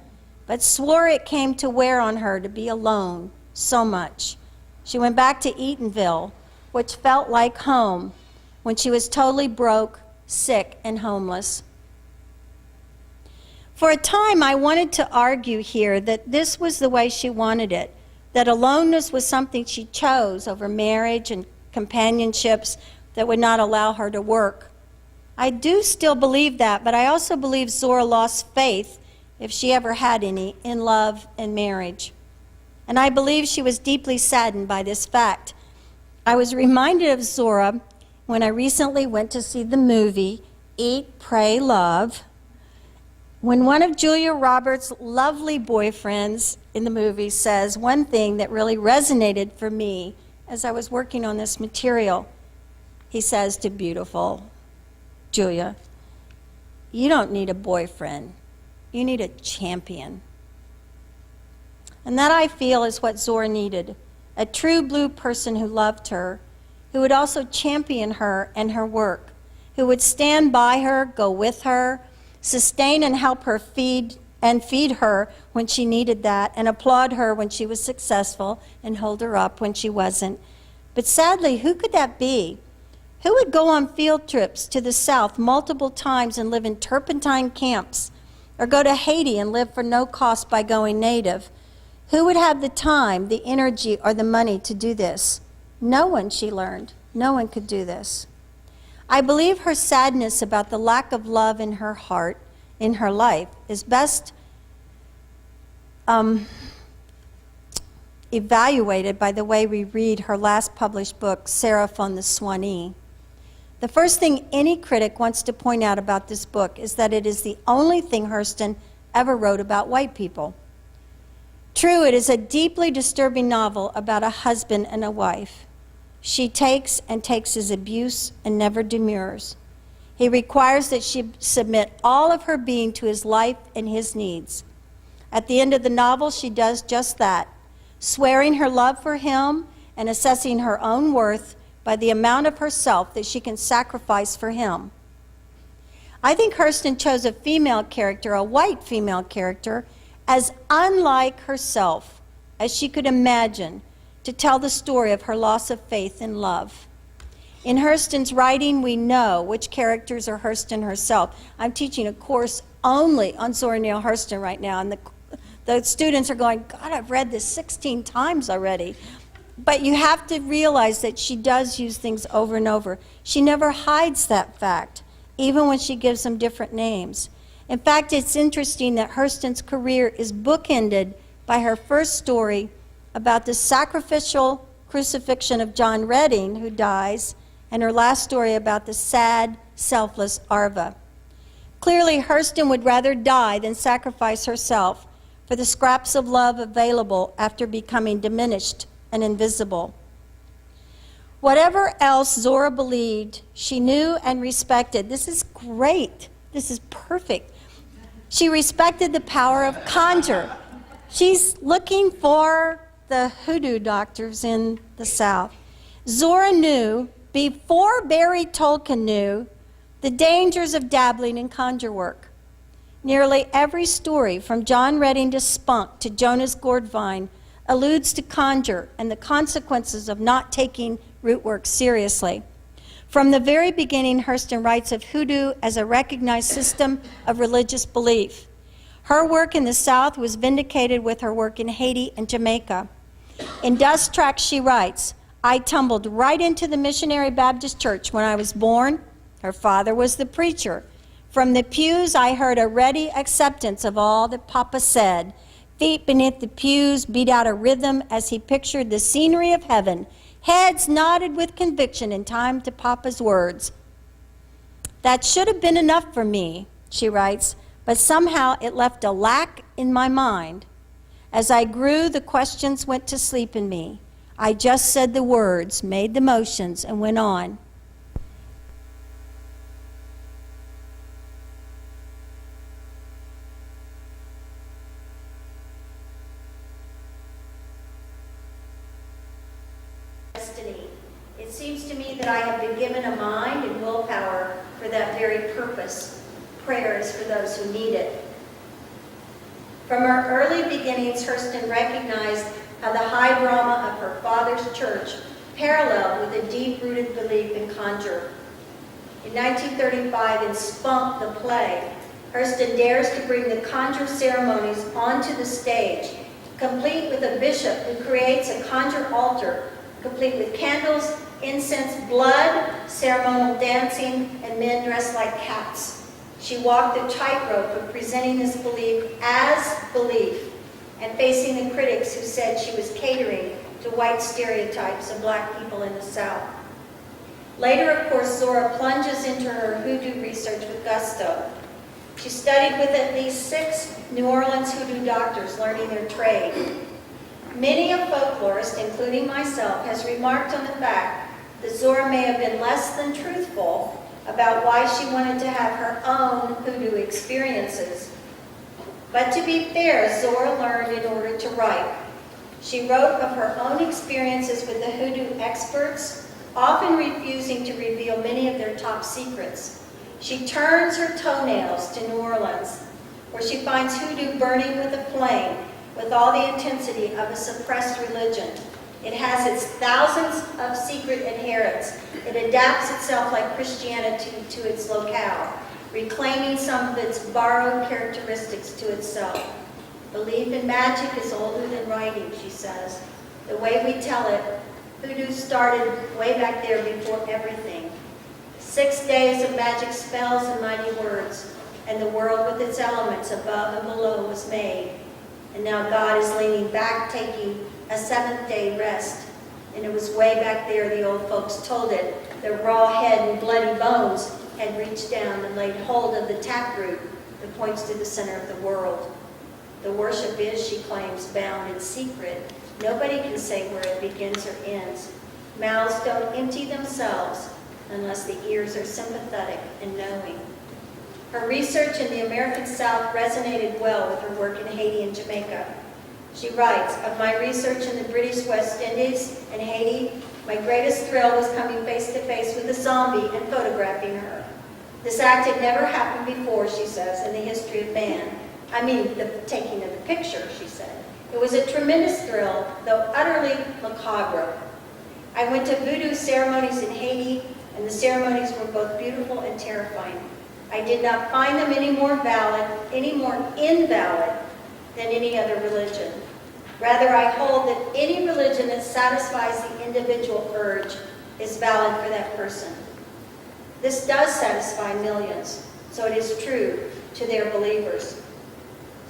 but swore it came to wear on her to be alone so much. She went back to Eatonville, which felt like home, when she was totally broke, sick, and homeless. For a time, I wanted to argue here that this was the way she wanted it, that aloneness was something she chose over marriage and companionships that would not allow her to work. I do still believe that, but I also believe Zora lost faith, if she ever had any, in love and marriage. And I believe she was deeply saddened by this fact. I was reminded of Zora when I recently went to see the movie Eat, Pray, Love, when one of Julia Roberts' lovely boyfriends in the movie says one thing that really resonated for me as I was working on this material. He says to beautiful Julia, "You don't need a boyfriend, you need a champion." And that, I feel, is what Zora needed, a true blue person who loved her, who would also champion her and her work, who would stand by her, go with her, sustain and help her feed her when she needed that, and applaud her when she was successful, and hold her up when she wasn't. But sadly, who could that be? Who would go on field trips to the South multiple times and live in turpentine camps, or go to Haiti and live for no cost by going native? Who would have the time, the energy, or the money to do this? No one, she learned. No one could do this. I believe her sadness about the lack of love in her heart, in her life, is best evaluated by the way we read her last published book, Seraph on the Swanee. The first thing any critic wants to point out about this book is that it is the only thing Hurston ever wrote about white people. True, it is a deeply disturbing novel about a husband and a wife. She takes his abuse and never demurs. He requires that she submit all of her being to his life and his needs. At the end of the novel, she does just that, swearing her love for him and assessing her own worth by the amount of herself that she can sacrifice for him. I think Hurston chose a female character, a white female character, as unlike herself as she could imagine, to tell the story of her loss of faith in love. In Hurston's writing, we know which characters are Hurston herself. I'm teaching a course only on Zora Neale Hurston right now, and the students are going, God, I've read this 16 times already. But you have to realize that she does use things over and over. She never hides that fact, even when she gives them different names. In fact, it's interesting that Hurston's career is bookended by her first story about the sacrificial crucifixion of John Redding, who dies, and her last story about the sad, selfless Arva. Clearly, Hurston would rather die than sacrifice herself for the scraps of love available after becoming diminished and invisible. Whatever else Zora believed, she knew and respected. This is great. This is perfect. She respected the power of conjure. She's looking for the hoodoo doctors in the South. Zora knew, before Barry Tolkien knew, the dangers of dabbling in conjure work. Nearly every story, from John Redding to Spunk to Jonas Gordvine, alludes to conjure and the consequences of not taking root work seriously. From the very beginning, Hurston writes of hoodoo as a recognized system of religious belief. Her work in the South was vindicated with her work in Haiti and Jamaica. In Dust Tracks, she writes, "I tumbled right into the Missionary Baptist Church when I was born. Her father was the preacher. From the pews, I heard a ready acceptance of all that Papa said. Feet beneath the pews beat out a rhythm as he pictured the scenery of heaven. Heads nodded with conviction in time to Papa's words. That should have been enough for me," she writes, "but somehow it left a lack in my mind. As I grew, the questions went to sleep in me. I just said the words, made the motions, and went on." It seems to me that I have been given a mind and willpower for that very purpose. Prayer is for those who need it. From her early beginnings, Hurston recognized how the high drama of her father's church paralleled with a deep-rooted belief in conjure. In 1935, in Spunk, the play, Hurston dares to bring the conjure ceremonies onto the stage, complete with a bishop who creates a conjure altar, complete with candles, incense, blood, ceremonial dancing, and men dressed like cats. She walked the tightrope of presenting this belief as belief and facing the critics who said she was catering to white stereotypes of black people in the South. Later, of course, Zora plunges into her hoodoo research with gusto. She studied with at least 6 New Orleans hoodoo doctors learning their trade. Many a folklorist, including myself, has remarked on the fact that Zora may have been less than truthful about why she wanted to have her own hoodoo experiences. But to be fair, Zora learned in order to write. She wrote of her own experiences with the hoodoo experts, often refusing to reveal many of their top secrets. She turns her toenails to New Orleans, where she finds hoodoo burning with a flame, with all the intensity of a suppressed religion. It has its thousands of secret adherents. It adapts itself like Christianity to its locale, reclaiming some of its borrowed characteristics to itself. Belief in magic is older than writing, she says. The way we tell it, hoodoo started way back there before everything. 6 days of magic spells and mighty words, and the world with its elements above and below was made. And now God is leaning back, taking a 7th-day rest. And it was way back there, the old folks told it, the raw head and bloody bones had reached down and laid hold of the taproot that points to the center of the world. The worship is, she claims, bound in secret. Nobody can say where it begins or ends. Mouths don't empty themselves unless the ears are sympathetic and knowing. Her research in the American South resonated well with her work in Haiti and Jamaica. She writes, "Of my research in the British West Indies and Haiti, my greatest thrill was coming face to face with a zombie and photographing her. This act had never happened before," she says, "in the history of man. I mean, the taking of the picture," she said. "It was a tremendous thrill, though utterly macabre. I went to voodoo ceremonies in Haiti, and the ceremonies were both beautiful and terrifying. I did not find them any more invalid than any other religion. Rather, I hold that any religion that satisfies the individual urge is valid for that person. This does satisfy millions, so it is true to their believers."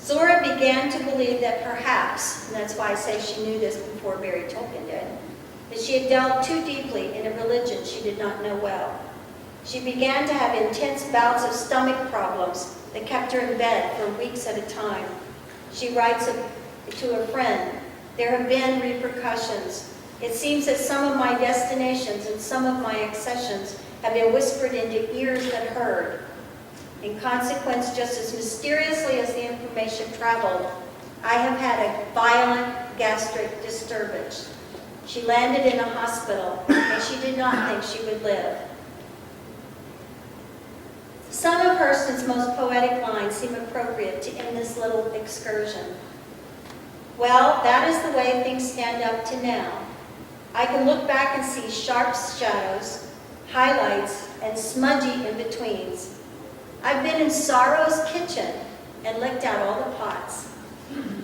Zora began to believe that perhaps, and that's why I say she knew this before Barry Tolkien did, that she had delved too deeply in a religion she did not know well. She began to have intense bouts of stomach problems that kept her in bed for weeks at a time. She writes to a friend, "There have been repercussions. It seems that some of my destinations and some of my accessions have been whispered into ears that heard. In consequence, just as mysteriously as the information traveled, I have had a violent gastric disturbance. She landed in a hospital, and she did not think she would live. Some of Hurston's most poetic lines seem appropriate to end this little excursion. Well, that is the way things stand up to now. I can look back and see sharp shadows, highlights, and smudgy in-betweens. I've been in sorrow's kitchen and licked out all the pots.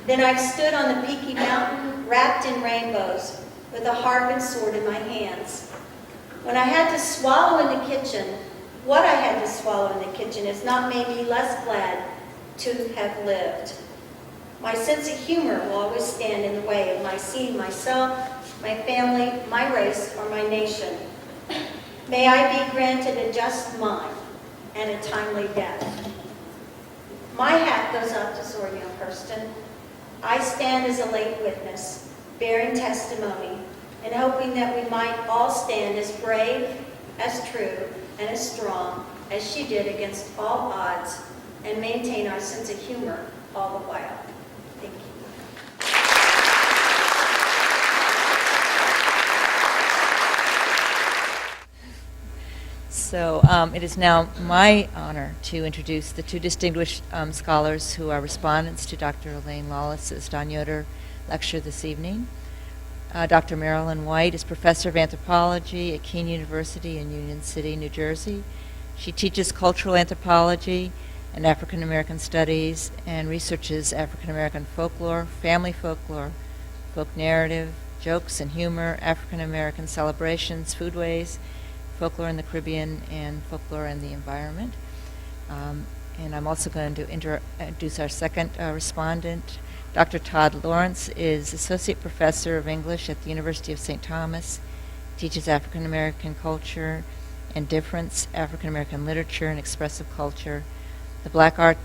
Then I've stood on the peaky mountain, wrapped in rainbows, with a harp and sword in my hands. When I had to swallow in the kitchen, what I had to swallow in the kitchen has not made me less glad to have lived. My sense of humor will always stand in the way of my seeing myself, my family, my race, or my nation. May I be granted a just mind and a timely death. My hat goes out to Zora Neale Hurston. I stand as a late witness, bearing testimony, and hoping that we might all stand as brave, as true, and as strong as she did against all odds, and maintain our sense of humor all the while. Thank you. So it is now my honor to introduce the two distinguished scholars who are respondents to Dr. Elaine Lawless's Don Yoder lecture this evening. Dr. Marilyn White is professor of anthropology at Keene University in Union City, New Jersey. She teaches cultural anthropology and African American studies and researches African American folklore, family folklore, folk narrative, jokes and humor, African American celebrations, foodways, folklore in the Caribbean, and folklore and the environment. And I'm also going to introduce our second respondent. Dr. Todd Lawrence is Associate Professor of English at the University of St. Thomas, teaches African American culture and difference, African American literature and expressive culture, the Black Arts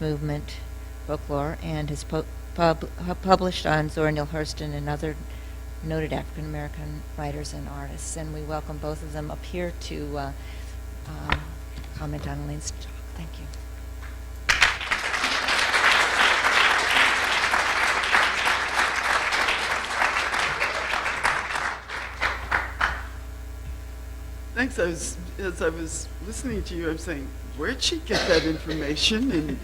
movement, folklore, and has published on Zora Neale Hurston and other noted African American writers and artists. And we welcome both of them up here to comment on Elaine's talk. Thank you. Thanks. As I was listening to you, I was saying, where'd she get that information? And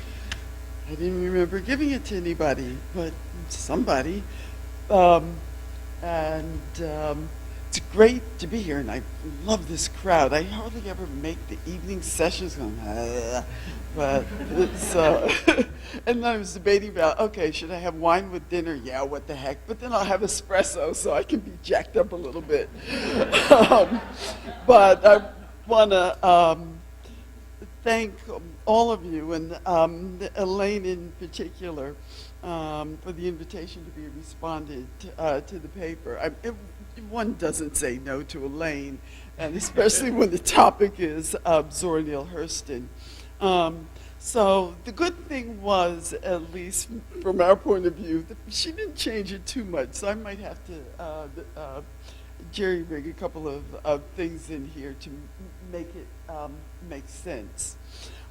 I didn't remember giving it to anybody, but somebody. It's great to be here, and I love this crowd. I hardly ever make the evening sessions going, but it's, and then I was debating about, okay, should I have wine with dinner? Yeah, what the heck? But then I'll have espresso, so I can be jacked up a little bit. But I want to thank all of you, and Elaine in particular, for the invitation to be responded to the paper. One doesn't say no to Elaine, and especially when the topic is Zora Neale Hurston. So the good thing was, at least from our point of view, that she didn't change it too much. So I might have to jerry-rig a couple of things in here to make it make sense.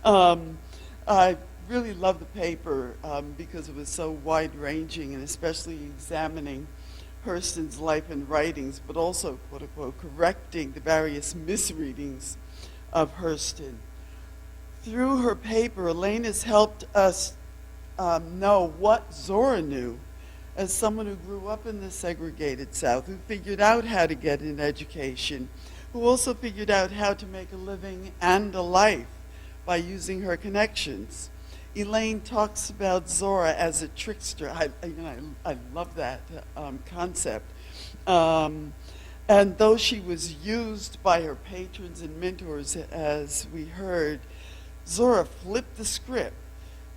I really love the paper because it was so wide-ranging, and especially examining Hurston's life and writings, but also, quote-unquote, correcting the various misreadings of Hurston. Through her paper, Elaine has helped us know what Zora knew as someone who grew up in the segregated South, who figured out how to get an education, who also figured out how to make a living and a life by using her connections. Elaine talks about Zora as a trickster. I love that concept. And though she was used by her patrons and mentors, as we heard, Zora flipped the script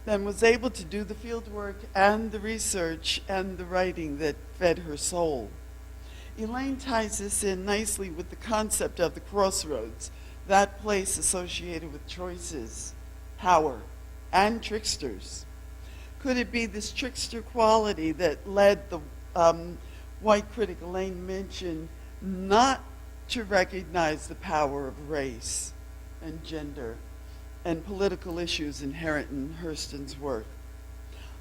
and was able to do the field work and the research and the writing that fed her soul. Elaine ties this in nicely with the concept of the crossroads, that place associated with choices, power, and tricksters. Could it be this trickster quality that led the white critic Elaine mentioned not to recognize the power of race and gender and political issues inherent in Hurston's work.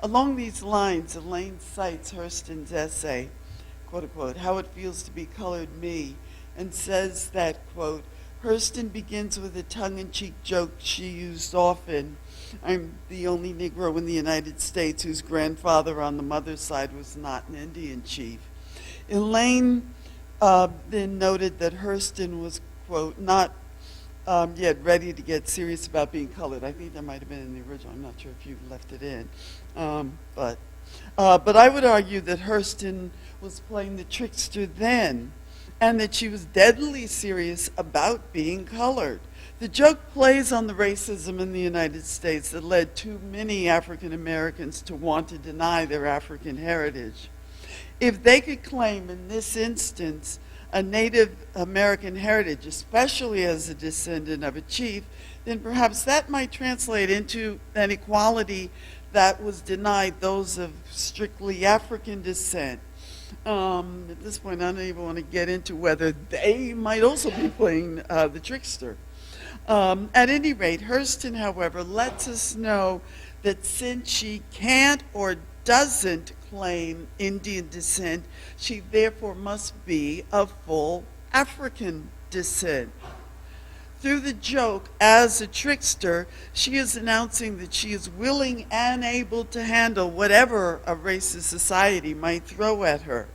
Along these lines, Elaine cites Hurston's essay, quote unquote, How It Feels to Be Colored Me, and says that, quote, Hurston begins with a tongue-in-cheek joke she used often. I'm the only Negro in the United States whose grandfather on the mother's side was not an Indian chief. Elaine then noted that Hurston was, quote, not yet ready to get serious about being colored. I think that might have been in the original. I'm not sure if you left it in. But I would argue that Hurston was playing the trickster then, and that she was deadly serious about being colored. The joke plays on the racism in the United States that led too many African Americans to want to deny their African heritage. If they could claim in this instance a Native American heritage, especially as a descendant of a chief, then perhaps that might translate into an equality that was denied those of strictly African descent. At this point, I don't even want to get into whether they might also be playing the trickster. At any rate, Hurston, however, lets us know that since she can't or doesn't claim Indian descent, she therefore must be of full African descent. Through the joke, as a trickster, she is announcing that she is willing and able to handle whatever a racist society might throw at her.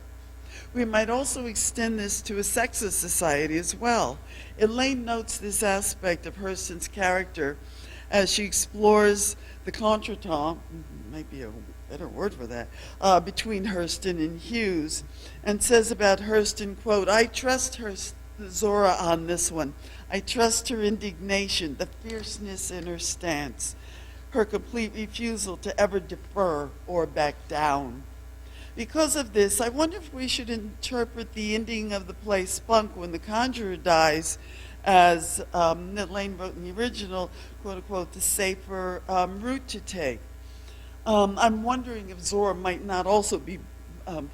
We might also extend this to a sexist society as well. Elaine notes this aspect of Hurston's character as she explores the contretemps, might be a better word for that, between Hurston and Hughes, and says about Hurston, quote, I trust Zora on this one. I trust her indignation, the fierceness in her stance, her complete refusal to ever defer or back down. Because of this, I wonder if we should interpret the ending of the play Spunk when the conjurer dies as Elaine wrote in the original, quote unquote, the safer route to take. I'm wondering if Zora might not also be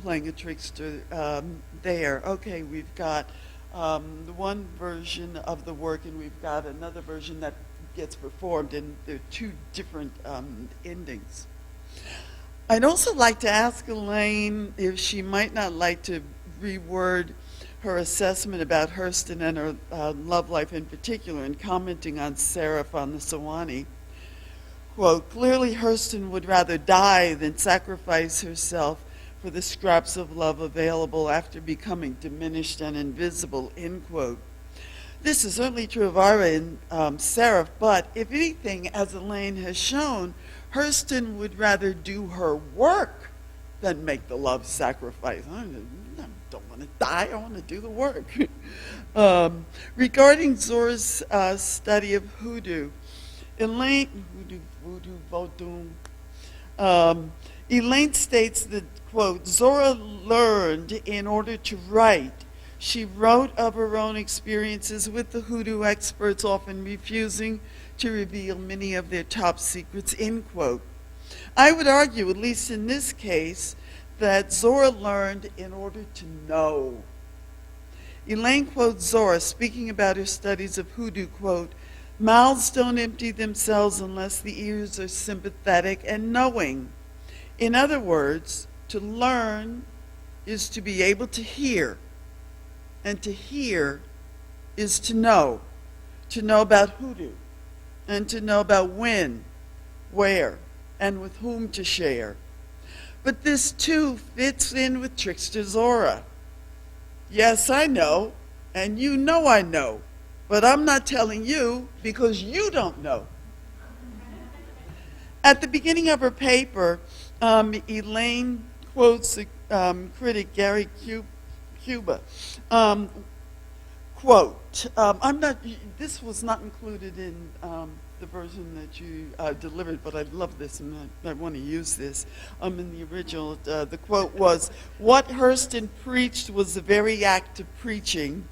playing a trickster there. Okay, we've got the one version of the work and we've got another version that gets performed, and there are two different endings. I'd also like to ask Elaine if she might not like to reword her assessment about Hurston and her love life in particular, in commenting on Seraph on the Sewanee. Quote, clearly Hurston would rather die than sacrifice herself for the scraps of love available after becoming diminished and invisible, end quote. This is certainly true of Ara and Seraph, but if anything, as Elaine has shown, Hurston would rather do her work than make the love sacrifice. I don't want to die, I want to do the work. Regarding Zora's study of hoodoo, Elaine states that, quote, Zora learned in order to write. She wrote of her own experiences with the hoodoo experts, often refusing to reveal many of their top secrets, end quote. I would argue, at least in this case, that Zora learned in order to know. Elaine quotes Zora, speaking about her studies of hoodoo, quote, mouths don't empty themselves unless the ears are sympathetic and knowing. In other words, to learn is to be able to hear, and to hear is to know about hoodoo, and to know about when, where, and with whom to share. But this too fits in with Trickster Zora. Yes, I know, and you know I know, but I'm not telling you because you don't know. At the beginning of her paper, Elaine quotes critic Gary Cuba. Quote, this was not included in the version that you delivered, but I love this and I want to use this. In the original, the quote was, what Hurston preached was the very act of preaching,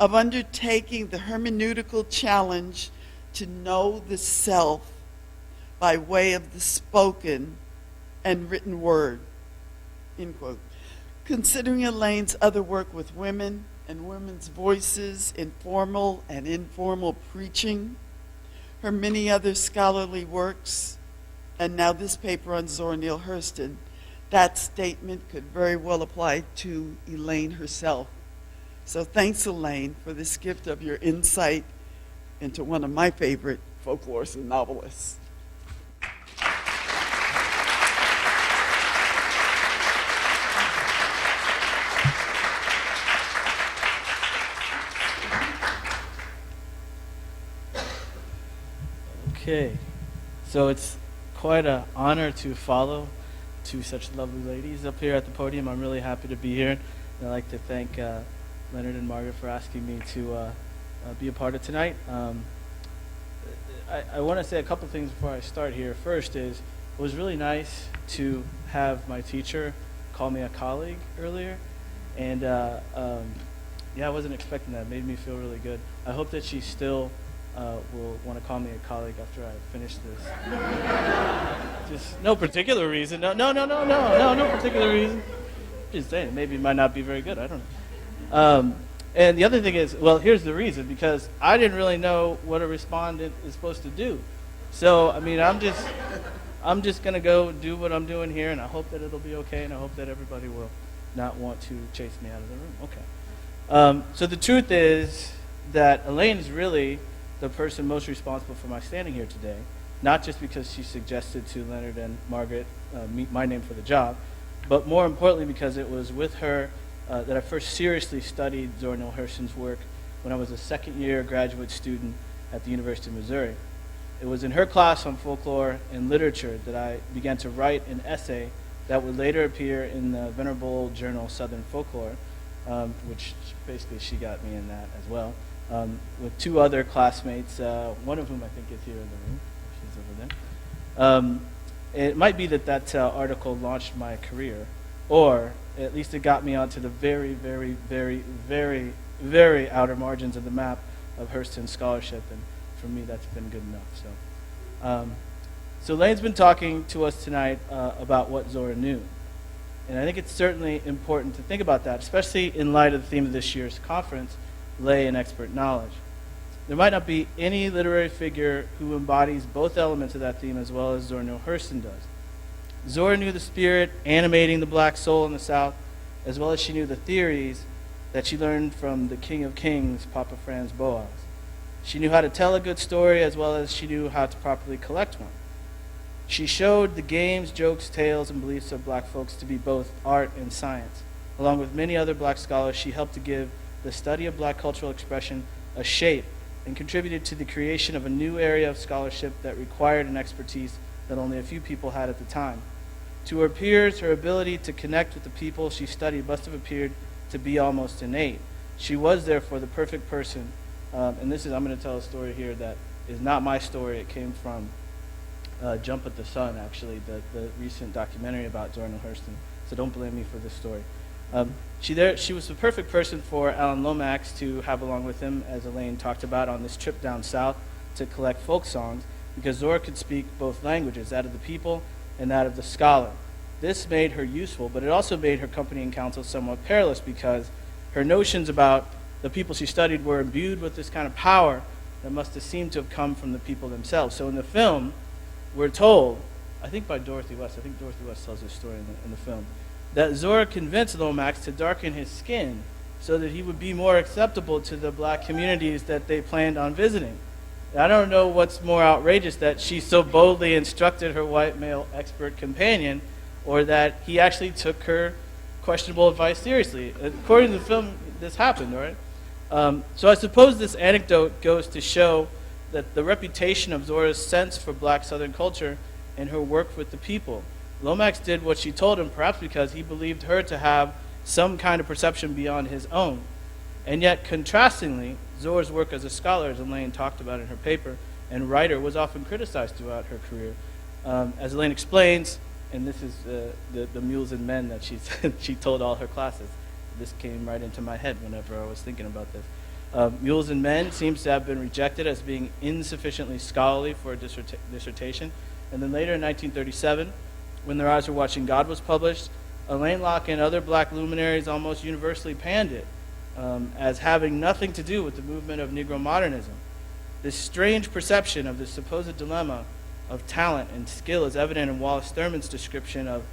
of undertaking the hermeneutical challenge to know the self by way of the spoken and written word, end quote. Considering Elaine's other work with women and women's voices in formal and informal preaching, her many other scholarly works, and now this paper on Zora Neale Hurston, that statement could very well apply to Elaine herself. So thanks, Elaine, for this gift of your insight into one of my favorite folklorists and novelists. Okay, so it's quite an honor to follow two such lovely ladies up here at the podium. I'm really happy to be here. And I'd like to thank Leonard and Margaret for asking me to be a part of tonight. I want to say a couple things before I start here. First is, it was really nice to have my teacher call me a colleague earlier. And yeah, I wasn't expecting that. It made me feel really good. I hope that she still will want to call me a colleague after I finish this. Just no particular reason. No particular reason. Just saying, maybe it might not be very good. I don't know. And the other thing is, well, here's the reason, because I didn't really know what a respondent is supposed to do. So, I mean, I'm just going to go do what I'm doing here, and I hope that it'll be okay, and I hope that everybody will not want to chase me out of the room. Okay. So the truth is that Elaine is really the person most responsible for my standing here today, not just because she suggested to Leonard and Margaret meet my name for the job, but more importantly because it was with her that I first seriously studied Zora Neale Hurston's work when I was a second-year graduate student at the University of Missouri. It was in her class on folklore and literature that I began to write an essay that would later appear in the venerable old journal Southern Folklore, which basically she got me in that as well. With two other classmates, one of whom I think is here in the room. She's over there. It might be that article launched my career, or at least it got me onto the very, very, very, very, very outer margins of the map of Hurston's scholarship, and for me that's been good enough. So Elaine's been talking to us tonight about what Zora knew. And I think it's certainly important to think about that, especially in light of the theme of this year's conference, lay and expert knowledge. There might not be any literary figure who embodies both elements of that theme as well as Zora Neale Hurston does. Zora knew the spirit animating the black soul in the South, as well as she knew the theories that she learned from the King of Kings, Papa Franz Boas. She knew how to tell a good story as well as she knew how to properly collect one. She showed the games, jokes, tales, and beliefs of black folks to be both art and science. Along with many other black scholars, she helped to give the study of black cultural expression a shape and contributed to the creation of a new area of scholarship that required an expertise that only a few people had at the time. To her peers, her ability to connect with the people she studied must have appeared to be almost innate. She was therefore the perfect person, and I'm going to tell a story here that is not my story. It came from Jump at the Sun, actually, the recent documentary about Zora Neale Hurston, so don't blame me for this story. She was the perfect person for Alan Lomax to have along with him, as Elaine talked about, on this trip down south to collect folk songs, because Zora could speak both languages, that of the people and that of the scholar. This made her useful, but it also made her company and counsel somewhat perilous, because her notions about the people she studied were imbued with this kind of power that must have seemed to have come from the people themselves. So in the film, we're told, I think by Dorothy West tells this story in the film, that Zora convinced Lomax to darken his skin so that he would be more acceptable to the black communities that they planned on visiting. I don't know what's more outrageous, that she so boldly instructed her white male expert companion, or that he actually took her questionable advice seriously. According to the film, this happened, right? So I suppose this anecdote goes to show that the reputation of Zora's sense for black Southern culture and her work with the people. Lomax did what she told him, perhaps because he believed her to have some kind of perception beyond his own. And yet, contrastingly, Zora's work as a scholar, as Elaine talked about in her paper, and writer, was often criticized throughout her career. As Elaine explains, and this is the mules and men that she told all her classes. This came right into my head whenever I was thinking about this. Mules and Men seems to have been rejected as being insufficiently scholarly for a dissertation. And then later in 1937, When Their Eyes Were Watching God was published, Elaine and other black luminaries almost universally panned it as having nothing to do with the movement of Negro modernism. This strange perception of the supposed dilemma of talent and skill is evident in Wallace Thurman's description of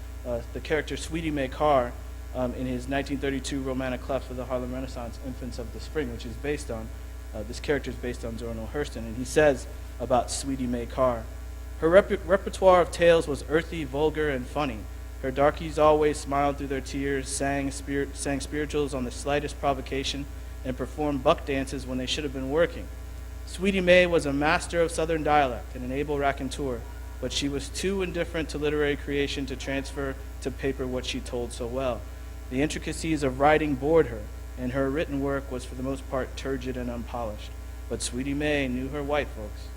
the character Sweetie Mae Carr in his 1932 romantic clef of the Harlem Renaissance, Infants of the Spring, which is based on, this character is based on Zora Neale Hurston. And he says about Sweetie Mae Carr, her repertoire of tales was earthy, vulgar, and funny. Her darkies always smiled through their tears, sang spirituals on the slightest provocation, and performed buck dances when they should have been working. Sweetie Mae was a master of Southern dialect and an able raconteur, but she was too indifferent to literary creation to transfer to paper what she told so well. The intricacies of writing bored her, and her written work was for the most part turgid and unpolished. But Sweetie Mae knew her white folks.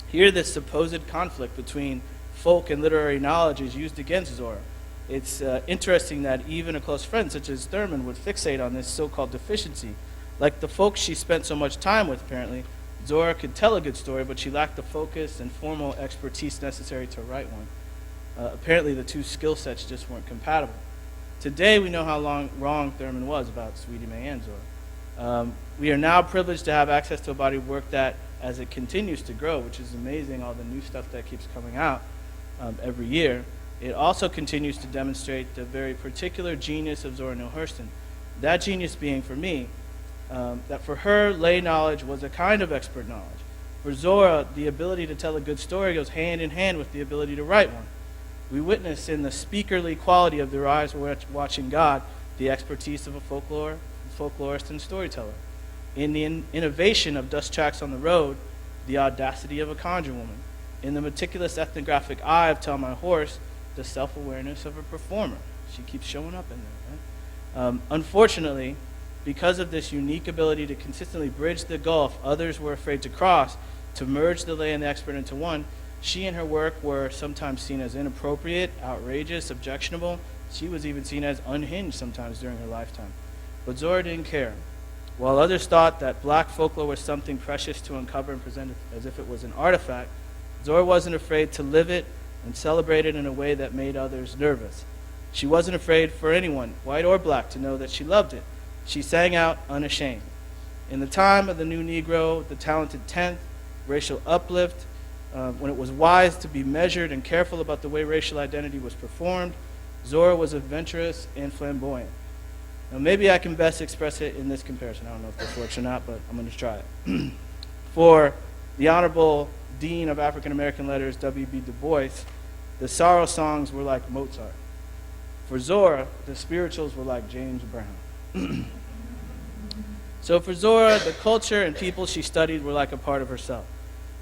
Here, this supposed conflict between folk and literary knowledge is used against Zora. It's interesting that even a close friend such as Thurman would fixate on this so-called deficiency. Like the folks she spent so much time with, apparently, Zora could tell a good story, but she lacked the focus and formal expertise necessary to write one. Apparently, the two skill sets just weren't compatible. Today, we know how wrong Thurman was about Sweetie Mae and Zora. We are now privileged to have access to a body of work that, as it continues to grow, which is amazing, all the new stuff that keeps coming out every year, it also continues to demonstrate the very particular genius of Zora Neale Hurston. That genius being, for me, that for her, lay knowledge was a kind of expert knowledge. For Zora, the ability to tell a good story goes hand in hand with the ability to write one. We witness in the speakerly quality of their eyes watching God the expertise of a folklorist and storyteller. In the innovation of Dust Tracks on the Road, the audacity of a conjure woman. In the meticulous ethnographic eye of Tell My Horse, the self-awareness of a performer. She keeps showing up in there, right? Unfortunately, because of this unique ability to consistently bridge the gulf others were afraid to cross, to merge the lay and the expert into one, she and her work were sometimes seen as inappropriate, outrageous, objectionable. She was even seen as unhinged sometimes during her lifetime. But Zora didn't care. While others thought that black folklore was something precious to uncover and present as if it was an artifact, Zora wasn't afraid to live it and celebrate it in a way that made others nervous. She wasn't afraid for anyone, white or black, to know that she loved it. She sang out unashamed. In the time of the new Negro, the talented 10th, racial uplift, when it was wise to be measured and careful about the way racial identity was performed, Zora was adventurous and flamboyant. Now, maybe I can best express it in this comparison. I don't know if this works or not, but I'm going to try it. For the Honorable Dean of African American Letters, W.B. Du Bois, the sorrow songs were like Mozart. For Zora, the spirituals were like James Brown. So for Zora, the culture and people she studied were like a part of herself.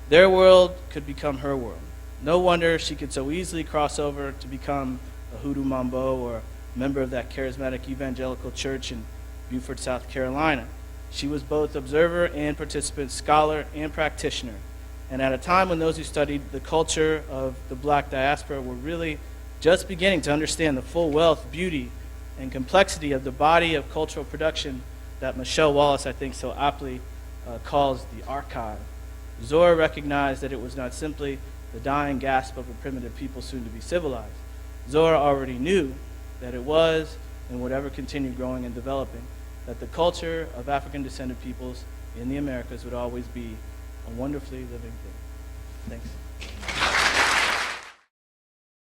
Their world could become her world. No wonder she could so easily cross over to become a hoodoo mambo or a member of that charismatic evangelical church in Beaufort, South Carolina. She was both observer and participant, scholar and practitioner. And at a time when those who studied the culture of the black diaspora were really just beginning to understand the full wealth, beauty, and complexity of the body of cultural production that Michelle Wallace, I think, so aptly calls the archive, Zora recognized that it was not simply the dying gasp of a primitive people soon to be civilized. Zora already knew that it was, and would ever continue growing and developing, that the culture of African-descended peoples in the Americas would always be a wonderfully living thing. Thanks.